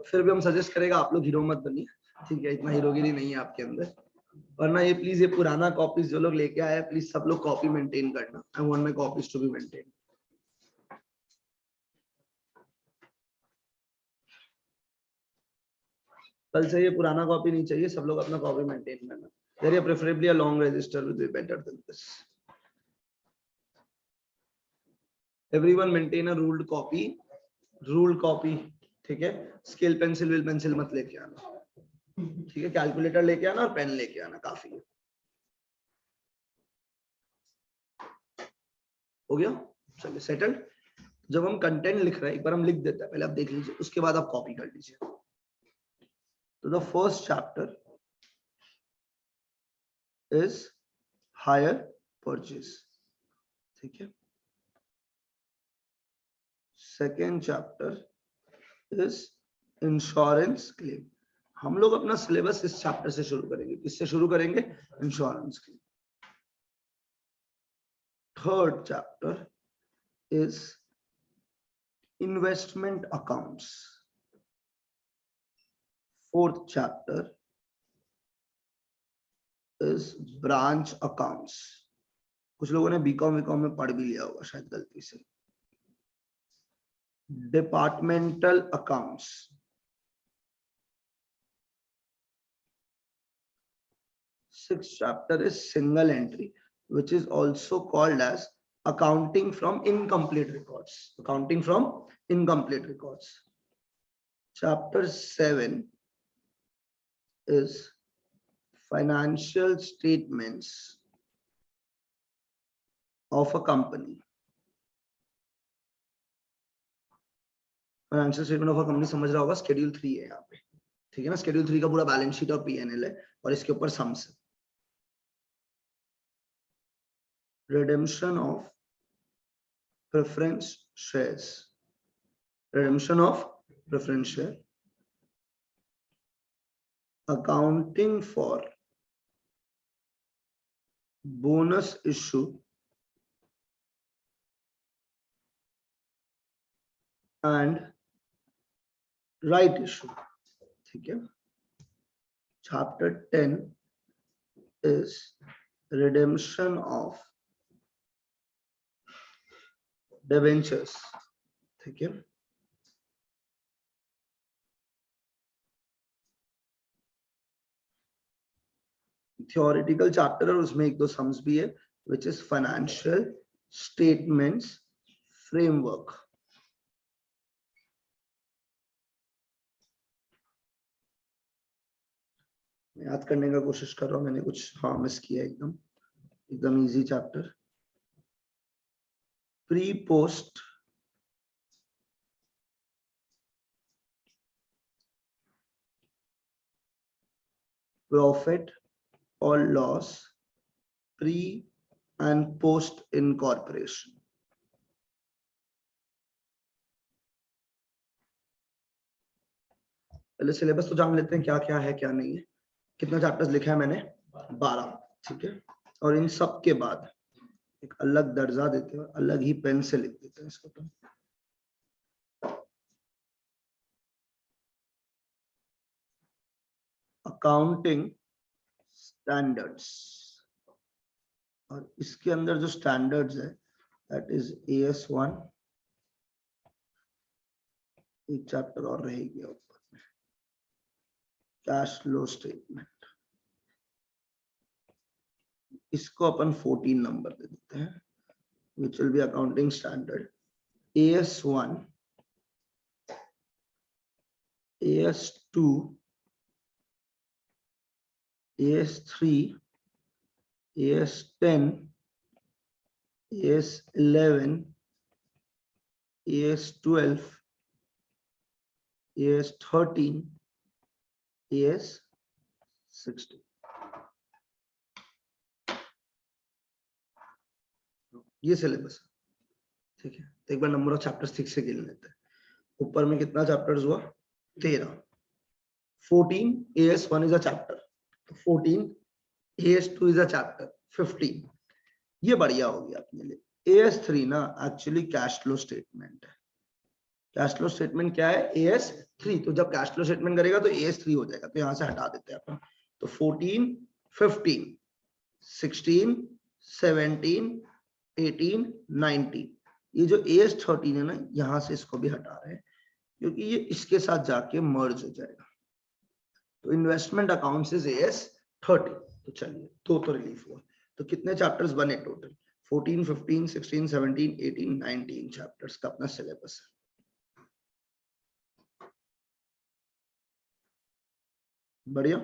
फिर भी हम सजेस्ट करेगा आप लोग हीरो मत बनिए, ठीक है, इतना हीरोगिरी नहीं है आपके अंदर। वरना ये प्लीज ये पुराना कॉपीज जो लोग लेके आए प्लीज सब लोग कॉपी मेंटेन करना। I want my copies to be maintain. कल से ये पुराना कॉपी नहीं चाहिए, सब लोग अपना कॉपी मेंटेन करना। There is preferably a long register will be better than this. Everyone maintain a ruled copy. Ruled copy, ठीक है। स्केल पेंसिल विल पेंसिल मत लेके आना, ठीक है। कैलकुलेटर लेके आना और पेन लेके आना, काफी है। हो गया, चलिए सेटल्ड। जब हम कंटेंट लिख रहे हैं, एक बार हम लिख देते हैं, पहले आप देख लीजिए, उसके बाद आप कॉपी कर लीजिए। तो the first chapter is hire purchase, ठीक है। Second chapter is insurance claim. हम लोग अपना सिलेबस इस चैप्टर से शुरू करेंगे। किससे शुरू करेंगे? Insurance claim. Third chapter is investment accounts. Fourth chapter is branch accounts. कुछ लोगों ने बीकॉम में पढ़ भी लिया होगा शायद गलती से। Departmental accounts. Sixth chapter is single entry, which is also called as accounting from incomplete records. Accounting from incomplete records. Chapter 7 is financial statements of a company. Financial statement of a company समझ रहा होगा, schedule 3 है यहाँ पे, ठीक है ना। Schedule 3 का पूरा बैलेंस शीट और पीएनएल है और इसके ऊपर सम्स है। redemption of preference shares. Redemption of preference share. Accounting for bonus issue and right issue, ठीक है। Chapter 10 is redemption of debentures, ठीक है। Theoretical chapter और उसमें एक दो सम्स भी है, which is financial statements framework. याद करने का कोशिश कर रहा हूँ, मैंने कुछ मिस किया। एकदम easy chapter. Pre post profit और loss, pre and post incorporation. पहले सिलेबस तो जान लेते हैं क्या क्या है क्या नहीं है। कितना चैप्टर्स लिखा है मैंने? 12, ठीक है। और इन सब के बाद एक अलग दर्जा देते हैं, अलग ही पेन से लिख देते हैं इसको। तो अकाउंटिंग स्टैंडर्ड्स, और इसके अंदर जो स्टैंडर्ड्स है दैट इज AS1। एक चैप्टर और रहेगी ऊपर में, कैश फ्लो स्टेटमेंट। इसको अपन 14 नंबर दे देते हैं, which will be accounting standard AS1, AS2, AS3, AS10, AS11, AS12, AS13, AS16। ये सिलेबस, ठीक है। तो एक बार नंबर ऑफ चैप्टर्स ठीक से गिन लेते हैं। ऊपर में कितना चैप्टर्स हुआ? 13। 14 AS1 is a chapter, 14 AS2 is a chapter, 15। ये बढ़िया हो गया अपने लिए। AS3 ना एक्चुअली कैश फ्लो स्टेटमेंट है। कैश फ्लो स्टेटमेंट क्या है, AS3। तो जब कैश फ्लो स्टेटमेंट करेगा तो AS3 हो जाएगा, तो यहाँ से हटा देते हैं अपन। तो 14, 15, 16, 17, 18, 19, ये जो AS13 है ना, यहाँ से इसको भी हटा रहे हैं क्योंकि ये इसके साथ जाके मर्ज हो जाएगा। तो इन्वेस्टमेंट अकाउंट्स इज AS13। तो चलिए तो रिलीफ हुआ। तो कितने चैप्टर्स बने टोटल, 14, 15, 16, 17, 18, 19 चैप्टर्स का अपना सिलेबस है। बढ़िया।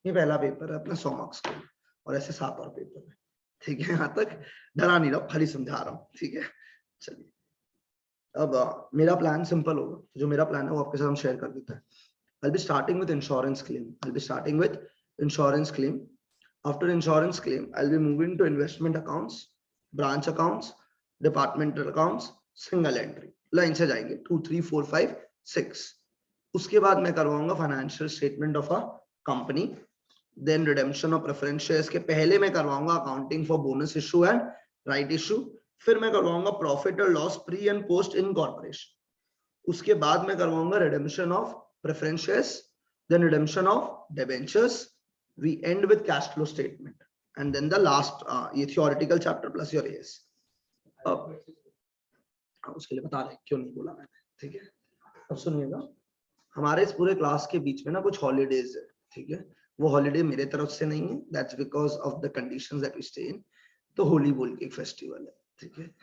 ये पहला पेपर है अपना 100 मार्क्स का, और ऐसे 7 और पेपर है। ठीक है, यहाँ तक डरा नहीं रहा, खाली समझा रहा हूँ। ठीक है, चलिए अब मेरा प्लान सिंपल होगा। जो मेरा प्लान है वो आपके साथ हम शेयर कर देते हैं। I'll be starting with insurance claim. I'll be starting with insurance claim. After insurance claim, I'll be moving to investment accounts, branch accounts, departmental accounts, single entry. Line से जाएंगे 2, 3, 4, 5, 6. उसके बाद मैं करवाऊंगा financial statement of a company, then redemption of preference shares के पहले मैं करवाऊंगा accounting for bonus issue and right issue, फिर मैं करवाऊंगा प्रॉफिट और loss pre and post incorporation, उसके बाद मैं करवाऊंगा redemption of preference shares, then redemption of debentures, we end with cash flow statement, and then the last ये theoretical chapter plus your AS। अब उसके लिए बता रहे क्यों नहीं बोला मैंने, ठीक है। अब सुनिएगा, हमारे इस पूरे क्लास के बीच में ना कुछ हॉलीडेज है, ठीक है। वो हॉलीडे मेरे तरफ से नहीं है, that's because of the conditions that we stay in. तो होली बोल के एक फेस्टिवल है, ठीक है।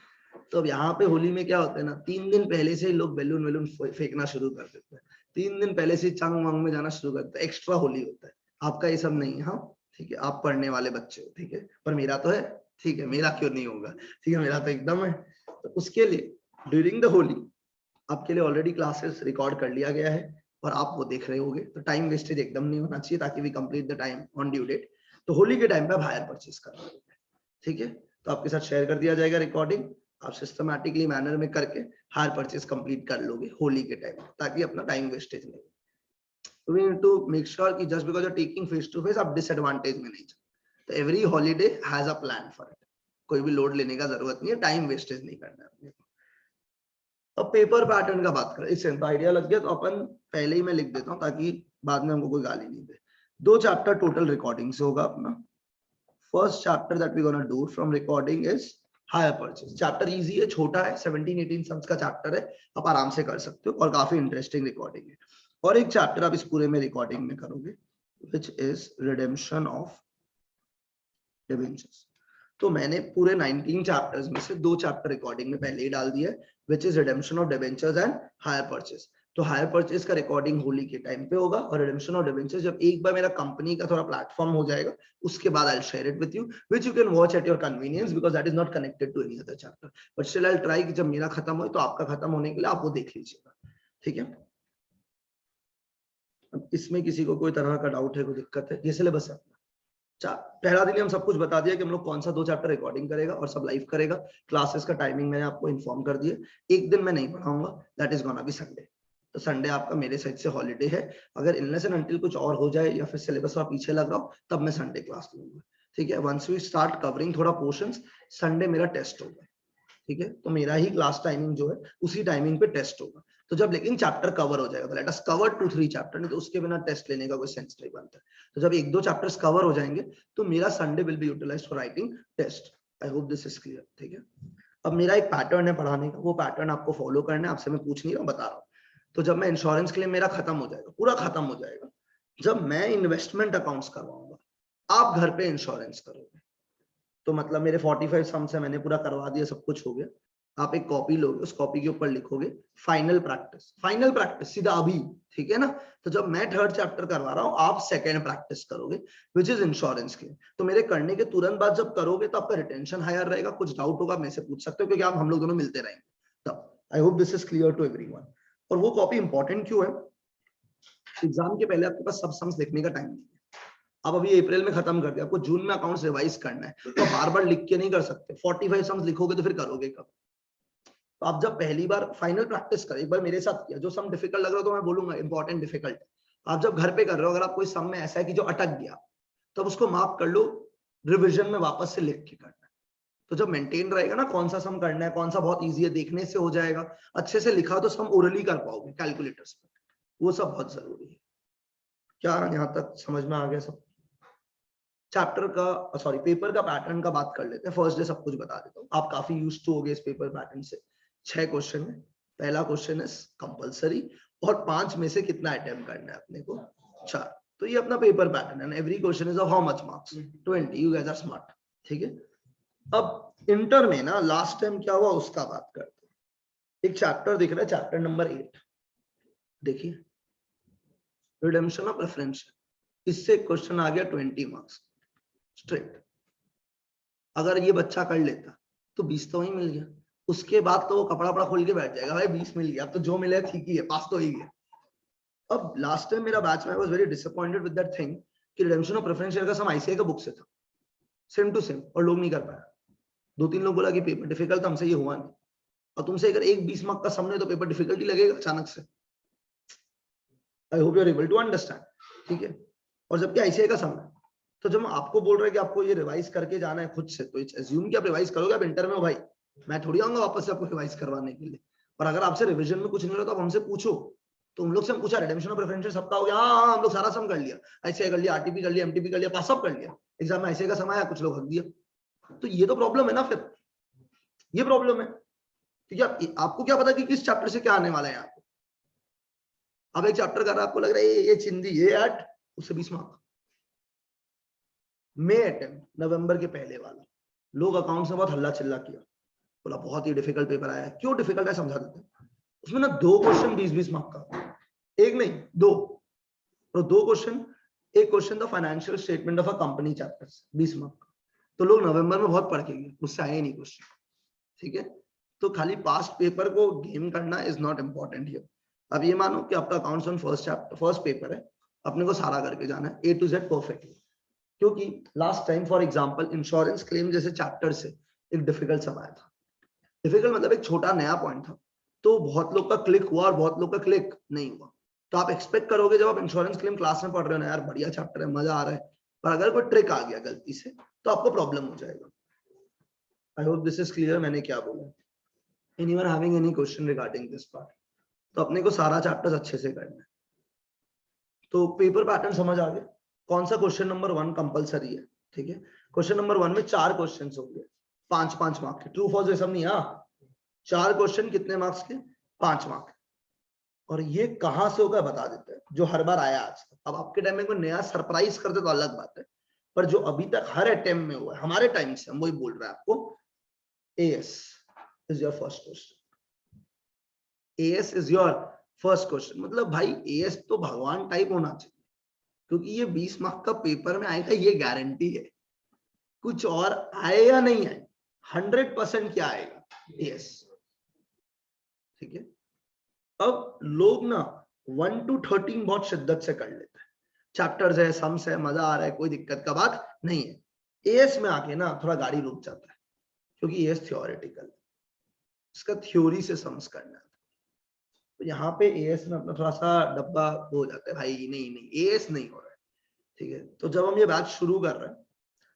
तो अब यहाँ पे होली में क्या होता है ना, 3 दिन पहले से लोग बैलून वैलून फेंकना शुरू कर देते हैं, 3 दिन पहले से चंग वंग में जाना शुरू करते हैं, एक्स्ट्रा होली होता है। आपका ये सब नहीं है, हाँ ठीक है, आप पढ़ने वाले बच्चे हो, ठीक है, पर मेरा तो है, ठीक है, मेरा क्यों नहीं होगा, ठीक है, मेरा तो एकदम है। तो उसके लिए ड्यूरिंग द होली आपके लिए ऑलरेडी क्लासेस रिकॉर्ड कर लिया गया है और आप वो देख रहे होगे, तो टाइम वेस्टेज एकदम नहीं होना चाहिए ताकि we complete the time on due date. तो होली के टाइम पे आप हायर परचेज कर रहे हो, ठीक है। तो आपके साथ शेयर कर दिया जाएगा रिकॉर्डिंग, आप सिस्टमैटिकली मैनर में करके हायर परचेज कंप्लीट कर लोगे होली के टाइम, ताकि अपना टाइम वेस्टेज नहीं। तो we need to make sure कि just because you are taking face to face आप डिसएडवांटेज में नहीं जाओ। तो every holiday has a plan for it, कोई भी लोड लेने का जरूरत नहीं है, टाइम वेस्टेज नहीं करना है अपने को। अब पेपर पैटर्न का बात करें, इससे आइडिया लग गया, तो अपन पहले ही मैं लिख देता हूँ ताकि बाद में हमको कोई गाली नहीं दे। 2 चैप्टर टोटल रिकॉर्डिंग से होगा अपना। First chapter that we gonna do from recording is hire purchase. Chapter easy है, छोटा है, 17-18 सम्स का चैप्टर है, आप आराम से कर सकते हो और काफी इंटरेस्टिंग रिकॉर्डिंग है। और एक चैप्टर आप इस पूरे में रिकॉर्डिंग में करोगे which is redemption of debentures. तो मैंने पूरे 19 चैप्टर्स में से 2 चैप्टर रिकॉर्डिंग में पहले ही डाल दिया है, which is redemption of debentures and hire purchase. तो हायर परचेज का रिकॉर्डिंग होली के टाइम पे होगा, और रिडेम्पशन ऑफ डिबेंचर्स जब एक बार मेरा कंपनी का थोड़ा प्लेटफॉर्म हो जाएगा उसके बाद I will share it with you, which you can watch at your convenience because that is not connected to any other chapter, but still I will try कि जब मेरा खत्म हो तो आपका खत्म होने के लिए आप वो देख लीजिएगा, ठीक है। अब इसमें किसी को कोई तरह का डाउट है, कोई दिक्कत है? ये सिलेबस है। पहला दिन हम सब कुछ बता दिया कि हम लोग कौन सा 2 चैप्टर रिकॉर्डिंग करेगा और सब लाइव करेगा। क्लासेस का टाइमिंग मैंने आपको इन्फॉर्म कर दिया। एक दिन मैं नहीं पढ़ाऊंगा, that is gonna be Sunday. तो संडे आपका मेरे साइड से हॉलीडे है। अगर इनलेस एंड अनटिल कुछ और हो जाए या फिर सिलेबस में पीछे लग रहा हो तब मैं संडे क्लास लूंगा, ठीक है। वंस वी स्टार्ट कवरिंग थोड़ा पोर्शंस, संडे मेरा टेस्ट होगा, ठीक है। तो मेरा ही क्लास टाइमिंग जो है उसी टाइमिंग पे टेस्ट होगा। तो जब लेकिन चैप्टर कवर हो जाएगा, तो लेट अस कवर 2-3 चैप्टर, नहीं तो उसके बिना टेस्ट लेने का कोई सेंस नहीं बनता। तो जब 1-2 चैप्टर्स कवर हो जाएंगे तो मेरा Sunday will be utilised for writing test. I hope this is clear, ठीक है। अब मेरा एक पैटर्न है पढ़ाने का, वो पैटर्न आपको फॉलो करना है। आपसे मैं पूछ नहीं रहा हूँ, बता रहा हूँ। तो जब मैं इंश्योरेंस क्लेम मेरा खत्म हो जाएगा, पूरा खत्म हो जाएगा, जब मैं इन्वेस्टमेंट अकाउंट्स करवाऊंगा, आप घर पे इंश्योरेंस करोगे। तो मतलब मेरे 45 सम्स है, मैंने पूरा करवा दिया, सब कुछ हो गया। आप एक कॉपी लोगे, उस कॉपी के ऊपर लिखोगे फाइनल प्रैक्टिस सीधा अभी, ठीक है ना। तो जब मैं 3rd चैप्टर करवा रहा हूँ, आप 2nd प्रैक्टिस करोगे व्हिच इज इंश्योरेंस क्लेम। तो मेरे करने के तुरंत बाद जब करोगे तो आपका रिटेंशन हायर रहेगा। कुछ डाउट होगा मेरे से पूछ सकते हो, क्योंकि आप हम लोग दोनों मिलते रहेंगे तब। I hope this is clear to everyone. और वो कॉपी इंपॉर्टेंट क्यों है? एग्जाम के पहले आपके पास सब सम्स लिखने का टाइम नहीं है। अब अभी अप्रैल में खत्म कर दिया, आपको जून में अकाउंट्स रिवाइज करना है, तो बार बार लिख के नहीं कर सकते। 45 सम्स लिखोगे तो फिर करोगे कब? तो आप जब पहली बार फाइनल प्रैक्टिस करें, एक बार मेरे साथ किया, जो सम डिफिकल्ट लग रहा हो तो मैं बोलूंगा इंपॉर्टेंट डिफिकल्ट। आप जब घर पे कर रहे हो, अगर आप कोई सम में ऐसा है कि जो अटक गया, तब उसको मार्क कर लो, रिविजन में वापस से लिख के करना है। तो जब मेंटेन रहेगा ना कौन सा सम करना है, कौन सा बहुत इजी है, देखने से हो जाएगा, अच्छे से लिखा तो सम ओरली कर पाओगे कैलकुलेटर्स पर, वो सब बहुत जरूरी है। क्या यहाँ तक समझ में आ गया सब? चैप्टर का सॉरी पेपर का पैटर्न का बात कर लेते हैं। फर्स्ट डे सब कुछ बता देता हूँ, आप काफी यूज्ड टू हो गए इस पेपर पैटर्न से। 6 क्वेश्चन है। पहला क्वेश्चन है कंपलसरी, और 5 में से कितना अटेम्प्ट करना है अपने को? 4। तो ये अपना पेपर पैटर्न है। Every question is of how much marks? 20। You guys are smart, ठीक है। अब इंटर में ना लास्ट टाइम क्या हुआ उसका बात करते हैं। एक चैप्टर दिख रहा है, चैप्टर नंबर 8, देखिए, रिडेम्पशन ऑफ प्रेफरेंस। इससे क्वेश्चन आ गया 20 मार्क्स स्ट्रेट। अगर ये बच्चा कर लेता तो 20 तो वही मिल गया। उसके बाद तो वो कपड़ा वपड़ा खोल के बैठ जाएगा, भाई 20 मिल गया, अब तो जो मिले ठीक ही है, पास तो ही गया। अब लास्ट टाइम मेरा बैच में was very disappointed with that thing कि रिडेम्पशन ऑफ प्रेफरेंस शेयर का सम आईसीआई का बुक से था, सेम टू सेम, और लोग नहीं कर पाया। 2-3 लोग बोला कि पेपर डिफिकल्ट, हमसे ये हुआ नहीं। और तुमसे अगर एक 20 मार्क का सम नहीं तो पेपर डिफिकल्टी लगेगा अचानक से। I hope you are able to understand, ठीक है। और जबकि आईसीआई का सम है, तो जब आपको बोल रहे हैं कि आपको ये रिवाइज करके जाना है खुद से, तो एज्यूम कि आप रिवाइज करोगे। आप इंटर में हो भाई, मैं थोड़ी आऊंगा वापस से आपको रिवाइज करवाने के लिए। और अगर आपसे रिवीजन में कुछ नहीं हो रहा तो आप हमसे पूछो। तो हम लोग से हम पूछा रिडेम्पशन ऑफ प्रेफरेंस सबका हो गया, हाँ हम लोग सारा सम कर लिया, आईसीआई कर लिया, आरटीपी कर लिया, एमटीपी कर लिया, पास सब कर लिया। एग्जाम में आईसीआई का सम आया, कुछ लोग हक दिया। तो ये तो प्रॉब्लम है ना, फिर ये प्रॉब्लम है। क्योंकि आपको क्या पता कि किस चैप्टर से क्या आने वाला है यहाँ पे। अब एक चैप्टर कर रहा है, आपको लग रहा है ये चिंदी, ये ऐड, उससे 20 मार्क। मे अटेम्प्ट नवंबर के पहले वाला, लोग अकाउंट्स में बहुत हल्ला चिल्ला किया, बोला बहुत ही डिफिकल्ट पेपर आया है। क्यों डिफिकल्ट है समझा देते हैं। उसमें ना 2 क्वेश्चन 20-20 मार्क का, एक नहीं 2, तो 2 क्वेश्चन। एक क्वेश्चन था financial statement of a company chapter, 20 mark का। तो लोग नवंबर में बहुत पढ़ के गए, मुझसे आए नहीं क्वेश्चन, ठीक है। तो खाली पास्ट पेपर को गेम करना इज नॉट इम्पोर्टेंट हियर। अब ये मानो कि आपका अकाउंट्स ऑन फर्स्ट पेपर है, अपने को सारा करके जाना है A to Z परफेक्टली। क्योंकि last time for example insurance claim जैसे चैप्टर से एक डिफिकल्ट सम आया था। डिफिकल्ट मतलब एक छोटा नया पॉइंट था, तो बहुत लोग का क्लिक हुआ और बहुत लोग का क्लिक नहीं हुआ। तो आप एक्सपेक्ट करोगे जब आप इंश्योरेंस क्लेम क्लास में पढ़ रहे हो ना, यार बढ़िया चैप्टर है, मजा आ रहा है, पर अगर कोई ट्रिक आ गया गलती से तो आपको प्रॉब्लम हो जाएगा। आई होप दिस इज क्लियर मैंने क्या बोला। Anyone having any question regarding this part? तो अपने को सारा चैप्टर्स अच्छे से करना है। तो पेपर पैटर्न समझ आ गया। कौन सा क्वेश्चन नंबर 1 कंपलसरी है, ठीक है। क्वेश्चन नंबर 1 में 4 क्वेश्चंस होंगे, 5-5 मार्क के, ट्रू फॉल्स ये सब नहीं। हाँ, 4 क्वेश्चन कितने मार्क्स के? 5 मार्क। और ये कहां से होगा बता देते हैं, जो हर बार आया आज तक। अब आपके टाइम में कोई नया सरप्राइज करते तो अलग बात है, पर जो अभी तक हर अटेम्प्ट में हुआ है हमारे टाइम से, हम वही बोल रहे हैं आपको। As is your first question. As is your first question. मतलब भाई एएस तो भगवान टाइप होना चाहिए, क्योंकि ये 20 मार्क का पेपर में आएगा, ये गारंटी है। कुछ और आए या नहीं आए, 100% क्या आएगा? एएस, ठीक है। अब लोग ना 1 to 13 बहुत शिद्दत से कर लेते हैं। चैप्टर्स है, सम्स है, मजा आ रहा है, कोई दिक्कत का बात नहीं है। एएस में आके ना थोड़ा गाड़ी रुक जाता है, क्योंकि एएस थ्योरेटिकल है, इसका थ्योरी से सम्स करना है। तो यहाँ पे एएस में अपना थोड़ा सा डब्बा हो जाता है, भाई नहीं नहीं एएस नहीं हो रहा है, ठीक है। तो जब हम ये बैच शुरू कर रहे हैं,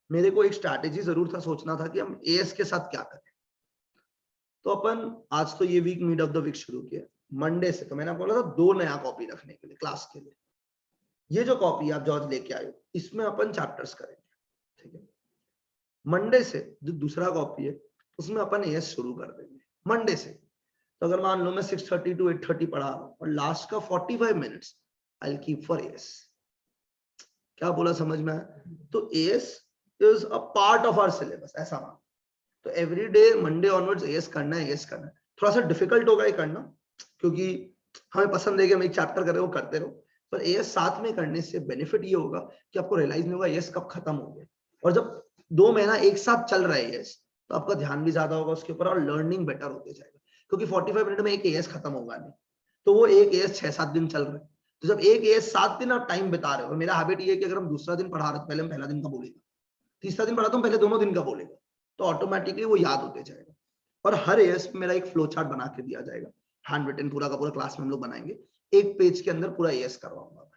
मेरे को एक स्ट्रैटेजी जरूर था, सोचना था कि हम एएस के साथ क्या करें। तो अपन आज तो ये week mid of the week शुरू किया, मंडे से तो मैंने आपको बोला था 2 नया कॉपी रखने के लिए क्लास के लिए। ये जो कॉपी आप जॉर्ज लेके आए हो, इसमें अपन चैप्टर्स करेंगे, ठीक है। मंडे से जो दूसरा कॉपी है उसमें अपन एएस शुरू कर देंगे मंडे से। तो अगर मान लो मैं 6:30 to 8:30 पढ़ा रहा हूँ और लास्ट का 45 minutes I will keep for AS. क्या बोला समझ में आया? तो AS is a part of our syllabus, ऐसा मान। तो every day Monday onwards AS करना है, एएस करना है। थोड़ा सा डिफिकल्ट होगा ये करना, क्योंकि हमें पसंद है कि हम एक चैप्टर कर रहे हो करते रहो, पर एएस साथ में करने से बेनिफिट ये होगा कि आपको रियलाइज नहीं होगा एएस कब खत्म हो गया। और जब 2 महीना एक साथ चल रहा है एएस, तो आपका ध्यान भी ज्यादा होगा उसके ऊपर और लर्निंग बेटर होते जाएगा। क्योंकि 45 मिनट में एक एएस खत्म होगा नहीं, तो वो एक एएस 6-7 दिन चल रहा है। तो जब एक एएस 7 दिन आप टाइम बिता रहे हो, और मेरा हैबिट ये है कि अगर हम दूसरा दिन पढ़ा रहे हो, पहले हम पहला दिन का बोलेगा, तीसरा दिन पढ़ाता हूँ पहले दोनों दिन का बोलेगा, तो ऑटोमेटिकली वो याद होते जाएगा। और हर एएस में मेरा एक फ्लो चार्ट बना के दिया जाएगा, हैंड रिटन, पूरा का पूरा क्लास में हम लोग बनाएंगे। एक पेज के अंदर पूरा एएस करवाऊंगा,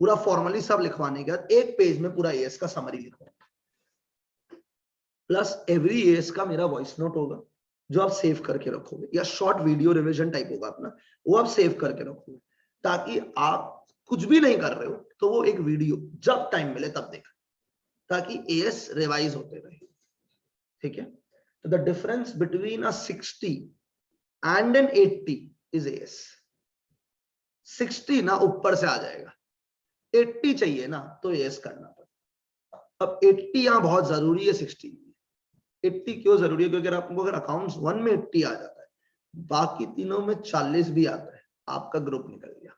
पूरा फॉर्मली सब लिखवाने के बाद एक पेज में पूरा एएस का समरी लिखवाऊंगा। प्लस एवरी एएस का मेरा वॉइस नोट होगा जो आप सेव करके रखोगे, या शॉर्ट वीडियो रिवीजन टाइप होगा अपना, वो आप सेव करके रखोगे, ताकि आप कुछ भी नहीं कर रहे हो तो वो एक वीडियो जब टाइम मिले तब देखा, ताकि एएस रिवाइज होते रहे। ठीक है, तो the difference between a 60 and an 80 is AS. 60 ना ऊपर से आ जाएगा, 80 चाहिए ना तो एएस करना पड़ेगा। अब 80 यहां बहुत जरूरी है, 60 80 क्यों जरूरी है? क्योंकि आपको अगर अकाउंट्स 1 में 80 आ जाता है, बाकी तीनों में 40 भी आता है, आपका ग्रुप निकल गया।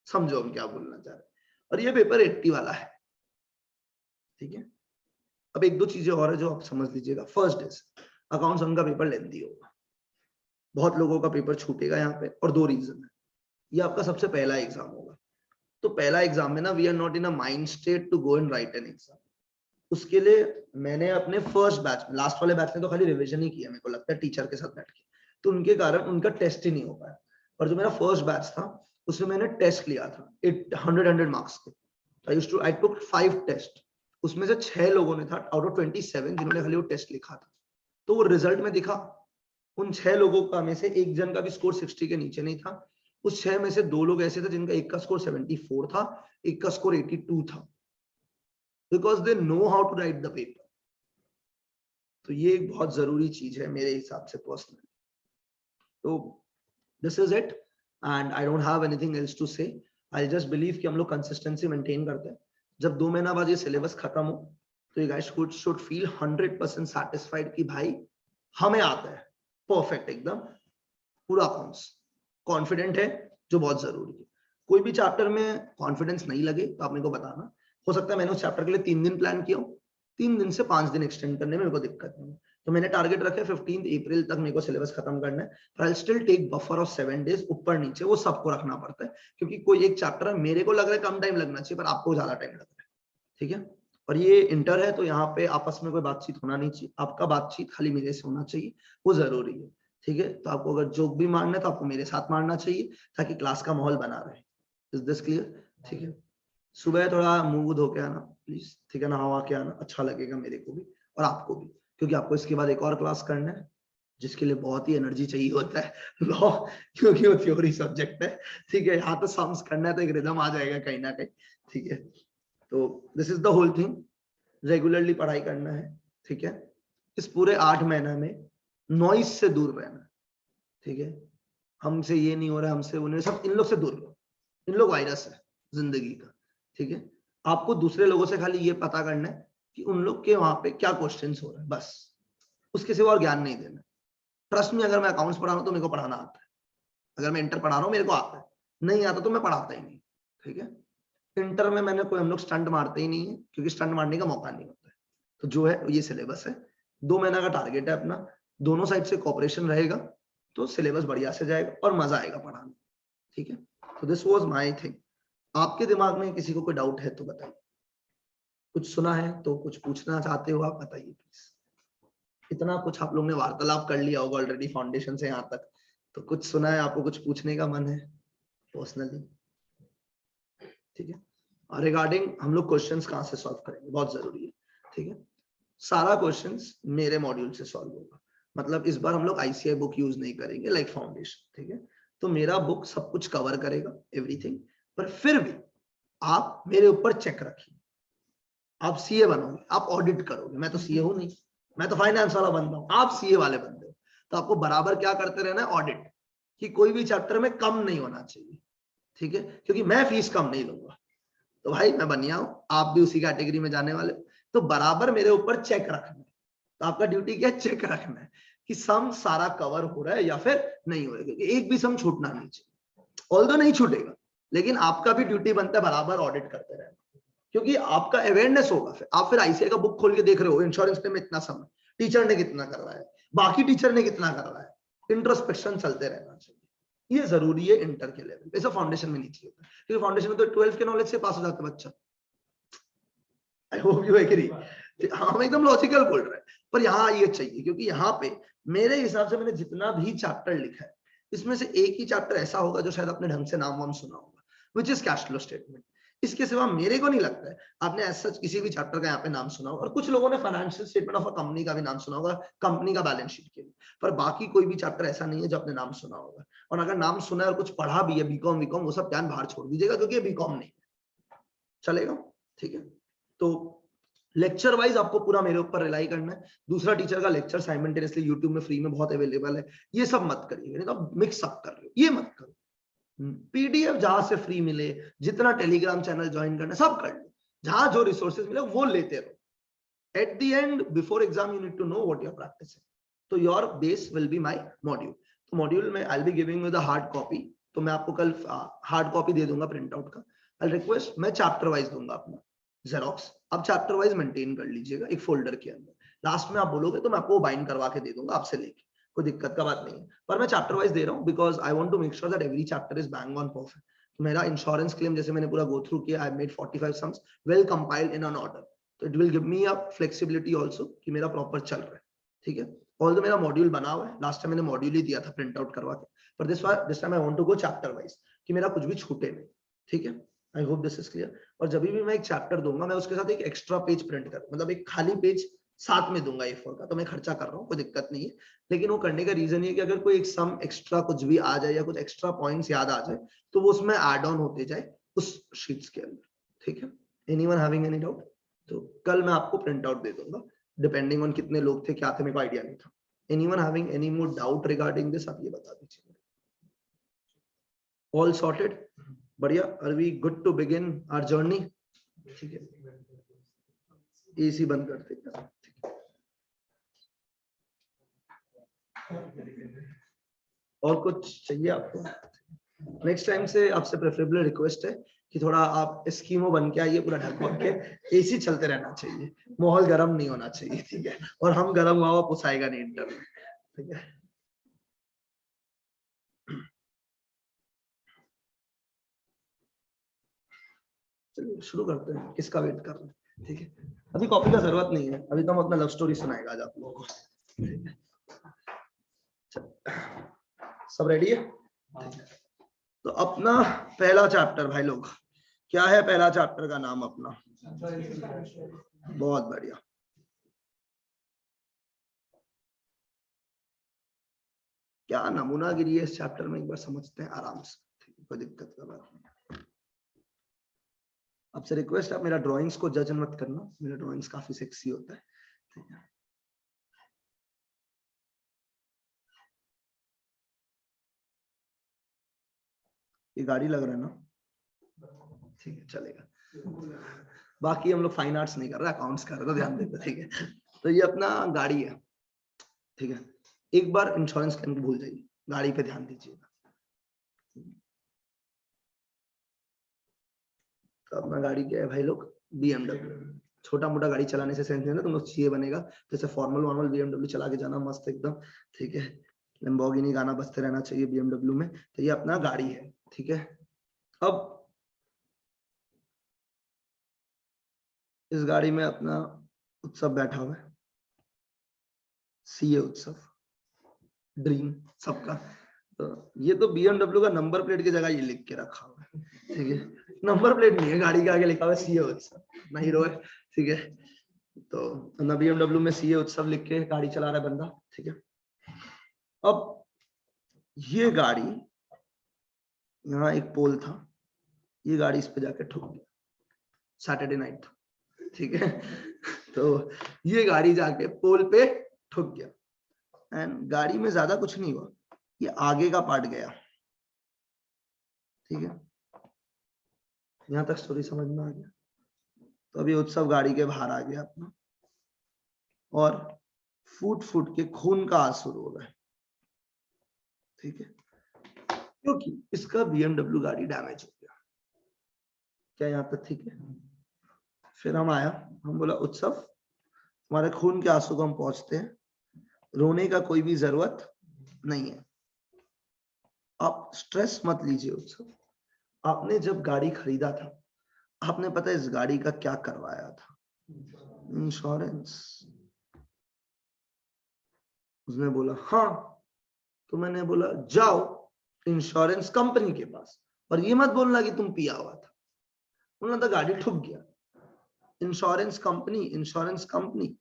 समझो हम क्या बोलना चाह रहे हैं। और ये पेपर 80 वाला है। ठीक है, अब एक दो चीजें और है जो आप समझ लीजिएगा। फर्स्ट इज अकाउंट्स 1 का पेपर लेंथी होगा, बहुत लोगों का पेपर छूटेगा यहाँ पे, और 2 रीजन है। ये आपका सबसे पहला एग्जाम होगा, तो पहला एग्जाम में ना we are not in a mind state to go and write an exam. उसके लिए मैंने अपने फर्स्ट बैच में, लास्ट वाले बैच में तो खाली रिवीजन ही किया, मेरे को लगता है टीचर के साथ बैठ के, तो उनके कारण उनका टेस्ट ही नहीं हो पाया। और जो मेरा फर्स्ट बैच था उसमें मैंने टेस्ट लिया था 100 मार्क्स के। आई टुक 5 टेस्ट, उसमें से 6 लोगों ने था आउट ऑफ 27 जिन्होंने खाली वो टेस्ट लिखा था। तो वो रिजल्ट में दिखा, उन 6 लोगों का में से एक जन का भी स्कोर 60 के नीचे नहीं था। उस 6 में से 2 लोग ऐसे थे जिनका एक का स्कोर 74 था, एक का स्कोर 82 था, because they know how to write the paper. तो ये एक बहुत जरूरी चीज है मेरे हिसाब से पर्सनली। तो this is it and I don't have anything else to say. I just believe कि हम लोग कंसिस्टेंसी मेंटेन करते हैं। जब 2 महीना बाद ये सिलेबस खत्म हो तो you guys should feel 100% satisfied कि भाई हमें आता है परफेक्ट, एकदम पूरा अकाउंट्स कॉन्फिडेंट है, जो बहुत जरूरी है। कोई भी चैप्टर में कॉन्फिडेंस नहीं लगे तो आप मेरे को बताना। हो सकता है मैंने उस चैप्टर के लिए 3 दिन प्लान किया, 3 दिन से 5 दिन एक्सटेंड करने में मेरे को दिक्कत नहीं है। तो मैंने टारगेट रखा है 15 अप्रैल तक मेरे को सिलेबस खत्म करना है, पर I still take buffer of 7 days. ऊपर नीचे वो सबको रखना पड़ता है, क्योंकि कोई एक चैप्टर है मेरे को लग रहा है कम टाइम लगना चाहिए, पर आपको ज्यादा टाइम लग रहा है। ठीक है, और ये इंटर है तो यहाँ पे आपस में कोई बातचीत होना नहीं चाहिए, आपका बातचीत खाली मेरे से होना चाहिए, वो जरूरी है। ठीक है, तो आपको अगर जोक भी मारना है तो आपको मेरे साथ मारना चाहिए, ताकि क्लास का माहौल बना रहे। Is this clear? ठीक है, सुबह थोड़ा मुंह धो के आना प्लीज, ठीक है, नहा के आना, अच्छा लगेगा मेरे को भी और आपको भी, क्योंकि आपको इसके बाद एक और क्लास करना है जिसके लिए बहुत ही एनर्जी चाहिए होता है, लॉ, क्योंकि वो थ्योरी सब्जेक्ट है। ठीक है, यहाँ तो सम्स करना है तो एक रिदम आ जाएगा कहीं ना कहीं। ठीक है, तो this is the whole thing. Regularly पढ़ाई करना है। ठीक है, इस पूरे 8 महीने में नॉइज से दूर रहना। ठीक है, हमसे ये नहीं हो रहा, हमसे वो नहीं, सब इन लोग से दूर रहो। इन लोग वायरस है जिंदगी का। ठीक है, आपको दूसरे लोगों से खाली ये पता करना है कि उन लोग के वहां पे क्या क्वेश्चंस हो रहे हैं, बस उसके सिवा और ज्ञान नहीं देना। ट्रस्ट में, अगर मैं अकाउंट्स पढ़ा रहा हूं तो मेरे को पढ़ाना आता है, अगर मैं इंटर पढ़ा रहा हूं मेरे को आता है, नहीं आता तो मैं पढ़ाता ही नहीं। ठीक है, इंटर में मैंने कोई, हम लोग स्टंट मारते ही नहीं है, क्योंकि स्टंट मारने का मौका नहीं होता है। तो जो है ये सिलेबस है, 2 महीना का टारगेट है अपना, दोनों साइड से कोऑपरेशन रहेगा तो सिलेबस बढ़िया से जाएगा और मजा आएगा पढ़ाने। ठीक है, तो दिस वाज माय थिंग। आपके दिमाग में किसी को कोई डाउट है तो बताइए, कुछ सुना है तो कुछ पूछना चाहते हो आप बताइए प्लीज। इतना कुछ आप लोग ने वार्तालाप कर लिया होगा ऑलरेडी फाउंडेशन से यहाँ तक, तो कुछ सुना है, आपको कुछ पूछने का मन है पर्सनली? ठीक है, और रिगार्डिंग हम लोग क्वेश्चंस कहाँ से सॉल्व करेंगे, बहुत जरूरी है। ठीक है, सारा क्वेश्चंस मेरे मॉड्यूल से सॉल्व होगा, मतलब इस बार हम लोग आईसीआई बुक यूज नहीं करेंगे लाइक फाउंडेशन। ठीक है, तो मेरा बुक सब कुछ कवर करेगा एवरीथिंग, पर फिर भी आप मेरे ऊपर चेक रखिए। आप सीए बनोगे, आप ऑडिट करोगे, मैं तो सीए हूं नहीं, मैं तो फाइनेंस वाला बनता हूं, आप सीए वाले बनते हो, तो आपको बराबर क्या करते रहना है, ऑडिट, कि कोई भी चैप्टर में कम नहीं होना चाहिए। ठीक है, क्योंकि मैं फीस कम नहीं लूंगा, तो भाई मैं बनिया हूं, आप भी उसी कैटेगरी में जाने वाले हो, तो बराबर मेरे ऊपर चेक रखना है। तो आपका ड्यूटी क्या है, चेक रखना है कि सम सारा कवर हो रहा है या फिर नहीं हो रहा है, क्योंकि एक भी सम छूटना नहीं चाहिए। ऑल्दो नहीं छूटेगा, लेकिन आपका भी ड्यूटी बनता है बराबर ऑडिट करते रहना, क्योंकि आपका अवेयरनेस होगा। फिर आप फिर आईसीआई का बुक खोल के देख रहे हो, इंश्योरेंस में इतना समय, टीचर ने कितना कर रहा है, बाकी टीचर ने कितना कर रहा है, इंट्रोस्पेक्शन चलते रहना चाहिए। ये जरूरी है इंटर के लेवल पे, ऐसा फाउंडेशन में नहीं चाहिए, क्योंकि फाउंडेशन में तो 12 के नॉलेज से पास हो जाता है बच्चा। I hope you agree. हम एकदम लॉजिकल बोल रहे हैं, पर यहाँ ये चाहिए, क्योंकि यहाँ पे मेरे हिसाब से मैंने जितना भी चैप्टर लिखा है, इसमें से एक ही चैप्टर ऐसा होगा जो शायद अपने ढंग से नाम वाम सुना होगा, which is cash flow statement. इसके सिवा मेरे को नहीं लगता है आपने ऐसा किसी भी चैप्टर का यहाँ पे नाम सुना होगा, और कुछ लोगों ने financial statement of a company का भी नाम सुना होगा, कंपनी का बैलेंस शीट के लिए, पर बाकी कोई भी चैप्टर ऐसा नहीं है जो आपने नाम सुना होगा। और अगर नाम सुना है और कुछ पढ़ा भी है बीकॉम वीकॉम, वो सब ज्ञान बाहर छोड़ दीजिएगा क्योंकि ये बीकॉम नहीं चलेगा। ठीक है, तो लेक्चर वाइज आपको पूरा मेरे ऊपर रिलाई करना है। दूसरा टीचर का लेक्चर साइमल्टेनियसली यूट्यूब में फ्री में बहुत अवेलेबल है, ये सब मत करिए, नहीं तो मिक्स अप कर रहे हो, ये मत करो। पीडीएफ जहां से फ्री मिले, जितना टेलीग्राम चैनल ज्वाइन करना सब कर लो, जहां जो रिसोर्सेज मिले वो लेते रहो। At the end before exam you need to know what you are practising, तो your base will be my module. तो मॉड्यूल में I will be giving you the hard copy, तो मैं आपको कल हार्ड कॉपी दे दूंगा प्रिंट आउट का। I request मैं चैप्टर वाइज दूंगा अपना जेरोक्स, अब चैप्टर वाइज मेंटेन कर लीजिएगा एक फोल्डर के अंदर, लास्ट में आप बोलोगे तो मैं आपको बाइंड करवा के दे दूंगा आपसे लेके, कोई दिक्कत का बात नहीं है। पर मैं चैप्टर वाइज दे रहा हूँ because I want to make sure that every chapter is bang on perfect. मेरा इंश्योरेंस क्लेम जैसे मैंने पूरा गो थ्रू किया, I made 45 sums well compiled in an order, तो it will give me a flexibility also कि मेरा proper चल रहा है। ठीक है, ऑल्दो मेरा मॉड्यूल बना हुआ है, लास्ट टाइम मैंने मॉड्यूल ही दिया था प्रिंट आउट करवा के, पर this time I want to go chapter wise कि मेरा कुछ भी छूटे नहीं। ठीक है, I hope this is clear. और जब भी मैं एक चैप्टर दूंगा मैं उसके साथ एक एक्स्ट्रा पेज प्रिंट कर, मतलब एक खाली पेज साथ में दूंगा A4 का, तो मैं खर्चा कर रहा हूँ, कोई दिक्कत नहीं है, लेकिन वो करने का रीजन ये कि अगर कोई एक सम एक्स्ट्रा कुछ भी आ जाए या कुछ एक्स्ट्रा पॉइंट्स याद आ जाए तो वो उसमें ऐड ऑन होते जाए उस शीट्स के अंदर। ठीक है, एनीवन हैविंग एनी डाउट? तो कल मैं आपको प्रिंट आउट दे दूंगा, डिपेंडिंग ऑन कितने लोग थे क्या थे, मेरे को आइडिया नहीं था। Anyone having any more doubt regarding this, आप ये बता दीजिए। All sorted? बढ़िया, are we good to begin our journey? ठीक है, एसी बंद करते हैं। और कुछ चाहिए आपको? नेक्स्ट टाइम से आपसे प्रेफरेबल रिक्वेस्ट है कि थोड़ा आप स्कीमो बन के आइए, पूरा ढक ढक के, एसी चलते रहना चाहिए, माहौल गर्म नहीं होना चाहिए। ठीक है, और हम गर्म हवा पुसाएगा नहीं इंटर में। ठीक है, चलिए शुरू करते हैं, किसका वेट कर रहे हैं? ठीक है, अभी कॉपी का जरूरत नहीं है, अभी तो हम अपना लव स्टोरी सुनाएगा आज आप लोगों को। सब रेडी है? तो अपना पहला चैप्टर भाई लोग, क्या है पहला चैप्टर का नाम अपना? बहुत बढ़िया, क्या नमूनागिरी है इस चैप्टर में, एक बार समझते हैं आराम से, कोई दिक्कत का बात नहीं। आपसे रिक्वेस्ट है, मेरा ड्राइंग्स को जज मत करना, मेरा ड्राइंग्स काफी सेक्सी होता है। ठीक है, ये गाड़ी लग रहा है ना? ठीक है, चलेगा। बाकी हम लोग फाइन आर्ट्स नहीं कर रहे, अकाउंट्स कर रहे, तो ध्यान देते। ठीक है, तो ये अपना गाड़ी है। ठीक है, एक बार इंश्योरेंस क्लेम को भूल जाइए, गाड़ी पे ध्यान दीजिएगा। तो अपना गाड़ी क्या है भाई लोग? BMW। छोटा मोटा गाड़ी चलाने से सेंस नहीं ना, तुम लोग सीए बनेगा, जैसे फॉर्मल वॉर्मल BMW चला के जाना मस्त एकदम। ठीक है, लैम्बोर्गिनी गाना बजते रहना चाहिए BMW में। तो ये अपना गाड़ी है। ठीक है, अब इस गाड़ी में अपना उत्सव बैठा हुआ है, सीए उत्सव, ड्रीम सबका। तो ये तो BMW का नंबर प्लेट की जगह ये लिख के रखा हुआ है। ठीक है, नंबर प्लेट नहीं है, गाड़ी के आगे लिखा हुआ है सीए उत्सव, ना हीरो है। ठीक है, तो ना BMW में सीए उत्सव लिख के गाड़ी चला रहा है बंदा। ठीक है, अब ये गाड़ी, यहाँ एक पोल था, ये गाड़ी इस पे जाके ठुक गया, सैटरडे नाइट था। ठीक है, तो ये गाड़ी जाके पोल पे ठुक गया, एंड गाड़ी में ज्यादा कुछ नहीं हुआ, ये आगे का पार्ट गया। ठीक है, यहां तक स्टोरी समझ में आ गया? तो अभी उत्सव गाड़ी के बाहर आ गया अपना, और फूट फूट के खून का आंसू रो रहा है। ठीक है, क्योंकि इसका BMW गाड़ी डैमेज हो गया। क्या यहाँ तक ठीक है? फिर हम आया, हम बोला उत्सव तुम्हारे खून के आंसू को हम पहुंचते हैं, रोने का कोई भी जरूरत नहीं है, आप स्ट्रेस मत लीजिए उत्सव। आपने जब गाड़ी खरीदा था, आपने पता है इस गाड़ी का क्या करवाया था? इंश्योरेंस। उसने बोला हाँ, तो मैंने बोला जाओ इंश्योरेंस कंपनी के पास, और ये मत बोलना कि तुम पिया हुआ था। उन्होंने तो गाड़ी ठुक गया। इंश्योरेंस कंपनी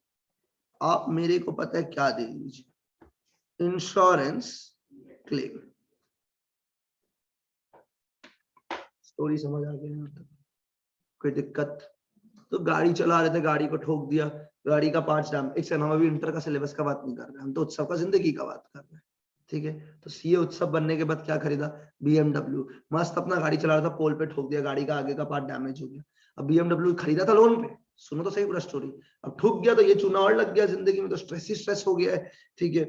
आप मेरे को पता है क्या दे दीजिए, इंश्योरेंस क्लेम। स्टोरी समझ आ गई? कोई दिक्कत? तो गाड़ी चला रहे थे, गाड़ी को ठोक दिया, गाड़ी का पार्ट्स डैमेज। एक सेकंड, हम अभी इंटर का सिलेबस का बात नहीं कर रहे, हम तो उत्सव का जिंदगी का बात कर रहे हैं, ठीक है। तो सीए उत्सव बनने के बाद क्या खरीदा? BMW। मस्त अपना गाड़ी चला रहा था, पोल पे ठोक दिया, गाड़ी का आगे का पार्ट डैमेज हो गया। अब BMW खरीदा था लोन पे, सुनो तो सही पूरा स्टोरी। अब ठुक गया तो ये चूना और लग गया जिंदगी में, तो स्ट्रेस ही स्ट्रेस हो गया है, ठीक है।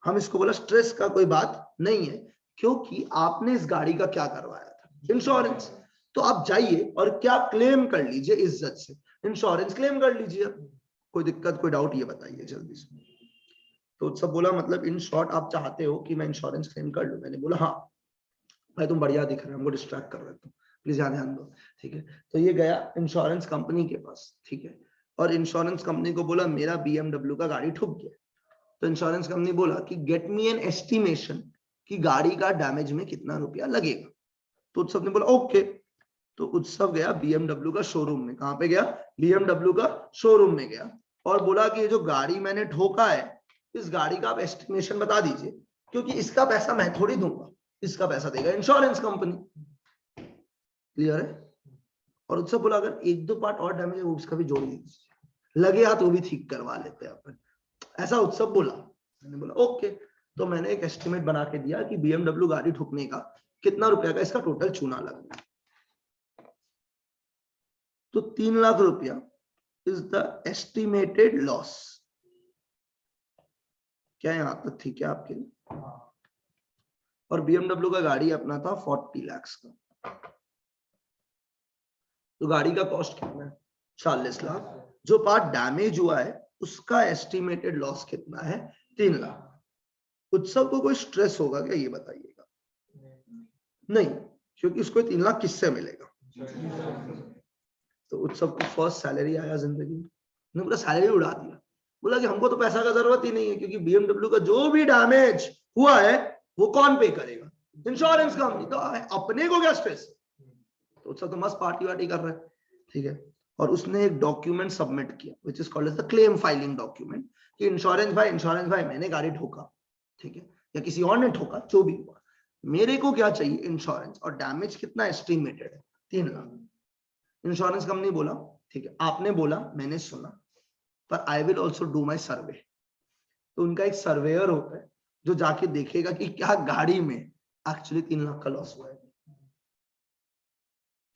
हम इसको बोला स्ट्रेस का कोई बात नहीं है, क्योंकि आपने इस गाड़ी का क्या करवाया था? इंश्योरेंस। तो आप जाइए और क्या क्लेम कर लीजिए, इज्जत से इंश्योरेंस क्लेम कर लीजिए। कोई दिक्कत, कोई डाउट, ये बताइए जल्दी से। तो सब बोला मतलब इन शॉर्ट आप चाहते हो कि मैं इंश्योरेंस क्लेम कर लूं? मैंने बोला हाँ भाई, तुम बढ़िया दिख रहे हो, हमको डिस्ट्रैक्ट कर रहे हो, प्लीज ध्यान दो, ठीक है। तो ये गया इंश्योरेंस कंपनी के पास, ठीक है, और इंश्योरेंस कंपनी को बोला मेरा BMW का गाड़ी ठुक गया। तो इंश्योरेंस कंपनी बोला कि गेट मी एन एस्टिमेशन कि गाड़ी का डैमेज में कितना रुपया लगेगा। तो उत्सव ने बोला ओके। तो उत्सव गया BMW का शोरूम में। कहां पे गया? BMW का शोरूम में गया और बोला कि ये जो गाड़ी मैंने ठोका है, इस गाड़ी का आप एस्टिमेशन बता दीजिए, क्योंकि इसका पैसा मैं थोड़ी दूंगा, इसका पैसा देगा इंश्योरेंस कंपनी। क्लियर है? और उत्सव बोला अगर एक दो पार्ट और डैमेज है वो उसका भी जोड़ दीजिए, लगे हाथ वो भी ठीक करवा लेते हैं अपन, ऐसा उत्सव बोला। मैंने बोला ओके। तो मैंने एक एस्टिमेट बना के दिया कि BMW गाड़ी ठुकने का कितना रुपया का इसका टोटल चूना लगना। तो 3 लाख रुपया इज द एस्टिमेटेड लॉस। क्या यहां तक ठीक है आपके लिए? और BMW का गाड़ी अपना था 40 लाख का। तो गाड़ी का कॉस्ट कितना है? 40 लाख। जो पार्ट डैमेज हुआ है उसका एस्टिमेटेड लॉस कितना है? 3 लाख। उत्सव को कोई स्ट्रेस होगा क्या, ये बताइएगा? नहीं, क्योंकि उसको 3 लाख किससे मिलेगा? तो उत्सव को फर्स्ट सैलरी आया जिंदगी में, पूरा सैलरी उड़ा दिया। बोला कि हमको तो पैसा का जरूरत ही नहीं है, क्योंकि BMW का जो भी डैमेज हुआ है वो कौन पे करेगा? Insurance company. तो अपने को क्या स्ट्रेस? तो उत्सव तो मस्त पार्टी वार्टी कर रहा है, ठीक है। और उसने एक डॉक्यूमेंट सबमिट किया which is called as the claim filing document, कि इंश्योरेंस भाई मैंने गाड़ी ठोका, ठीक है, या किसी और ने ठोका, जो भी हुआ, मेरे को क्या चाहिए? इंश्योरेंस। और डैमेज कितना एस्टिमेटेड है? 3 लाख। इंश्योरेंस कंपनी बोला ठीक है, आपने बोला, मैंने सुना, पर I will also do my survey. तो उनका एक सर्वेयर होता है जो जाके देखेगा कि क्या गाड़ी में एक्चुअली 3 लाख का लॉस हुआ है,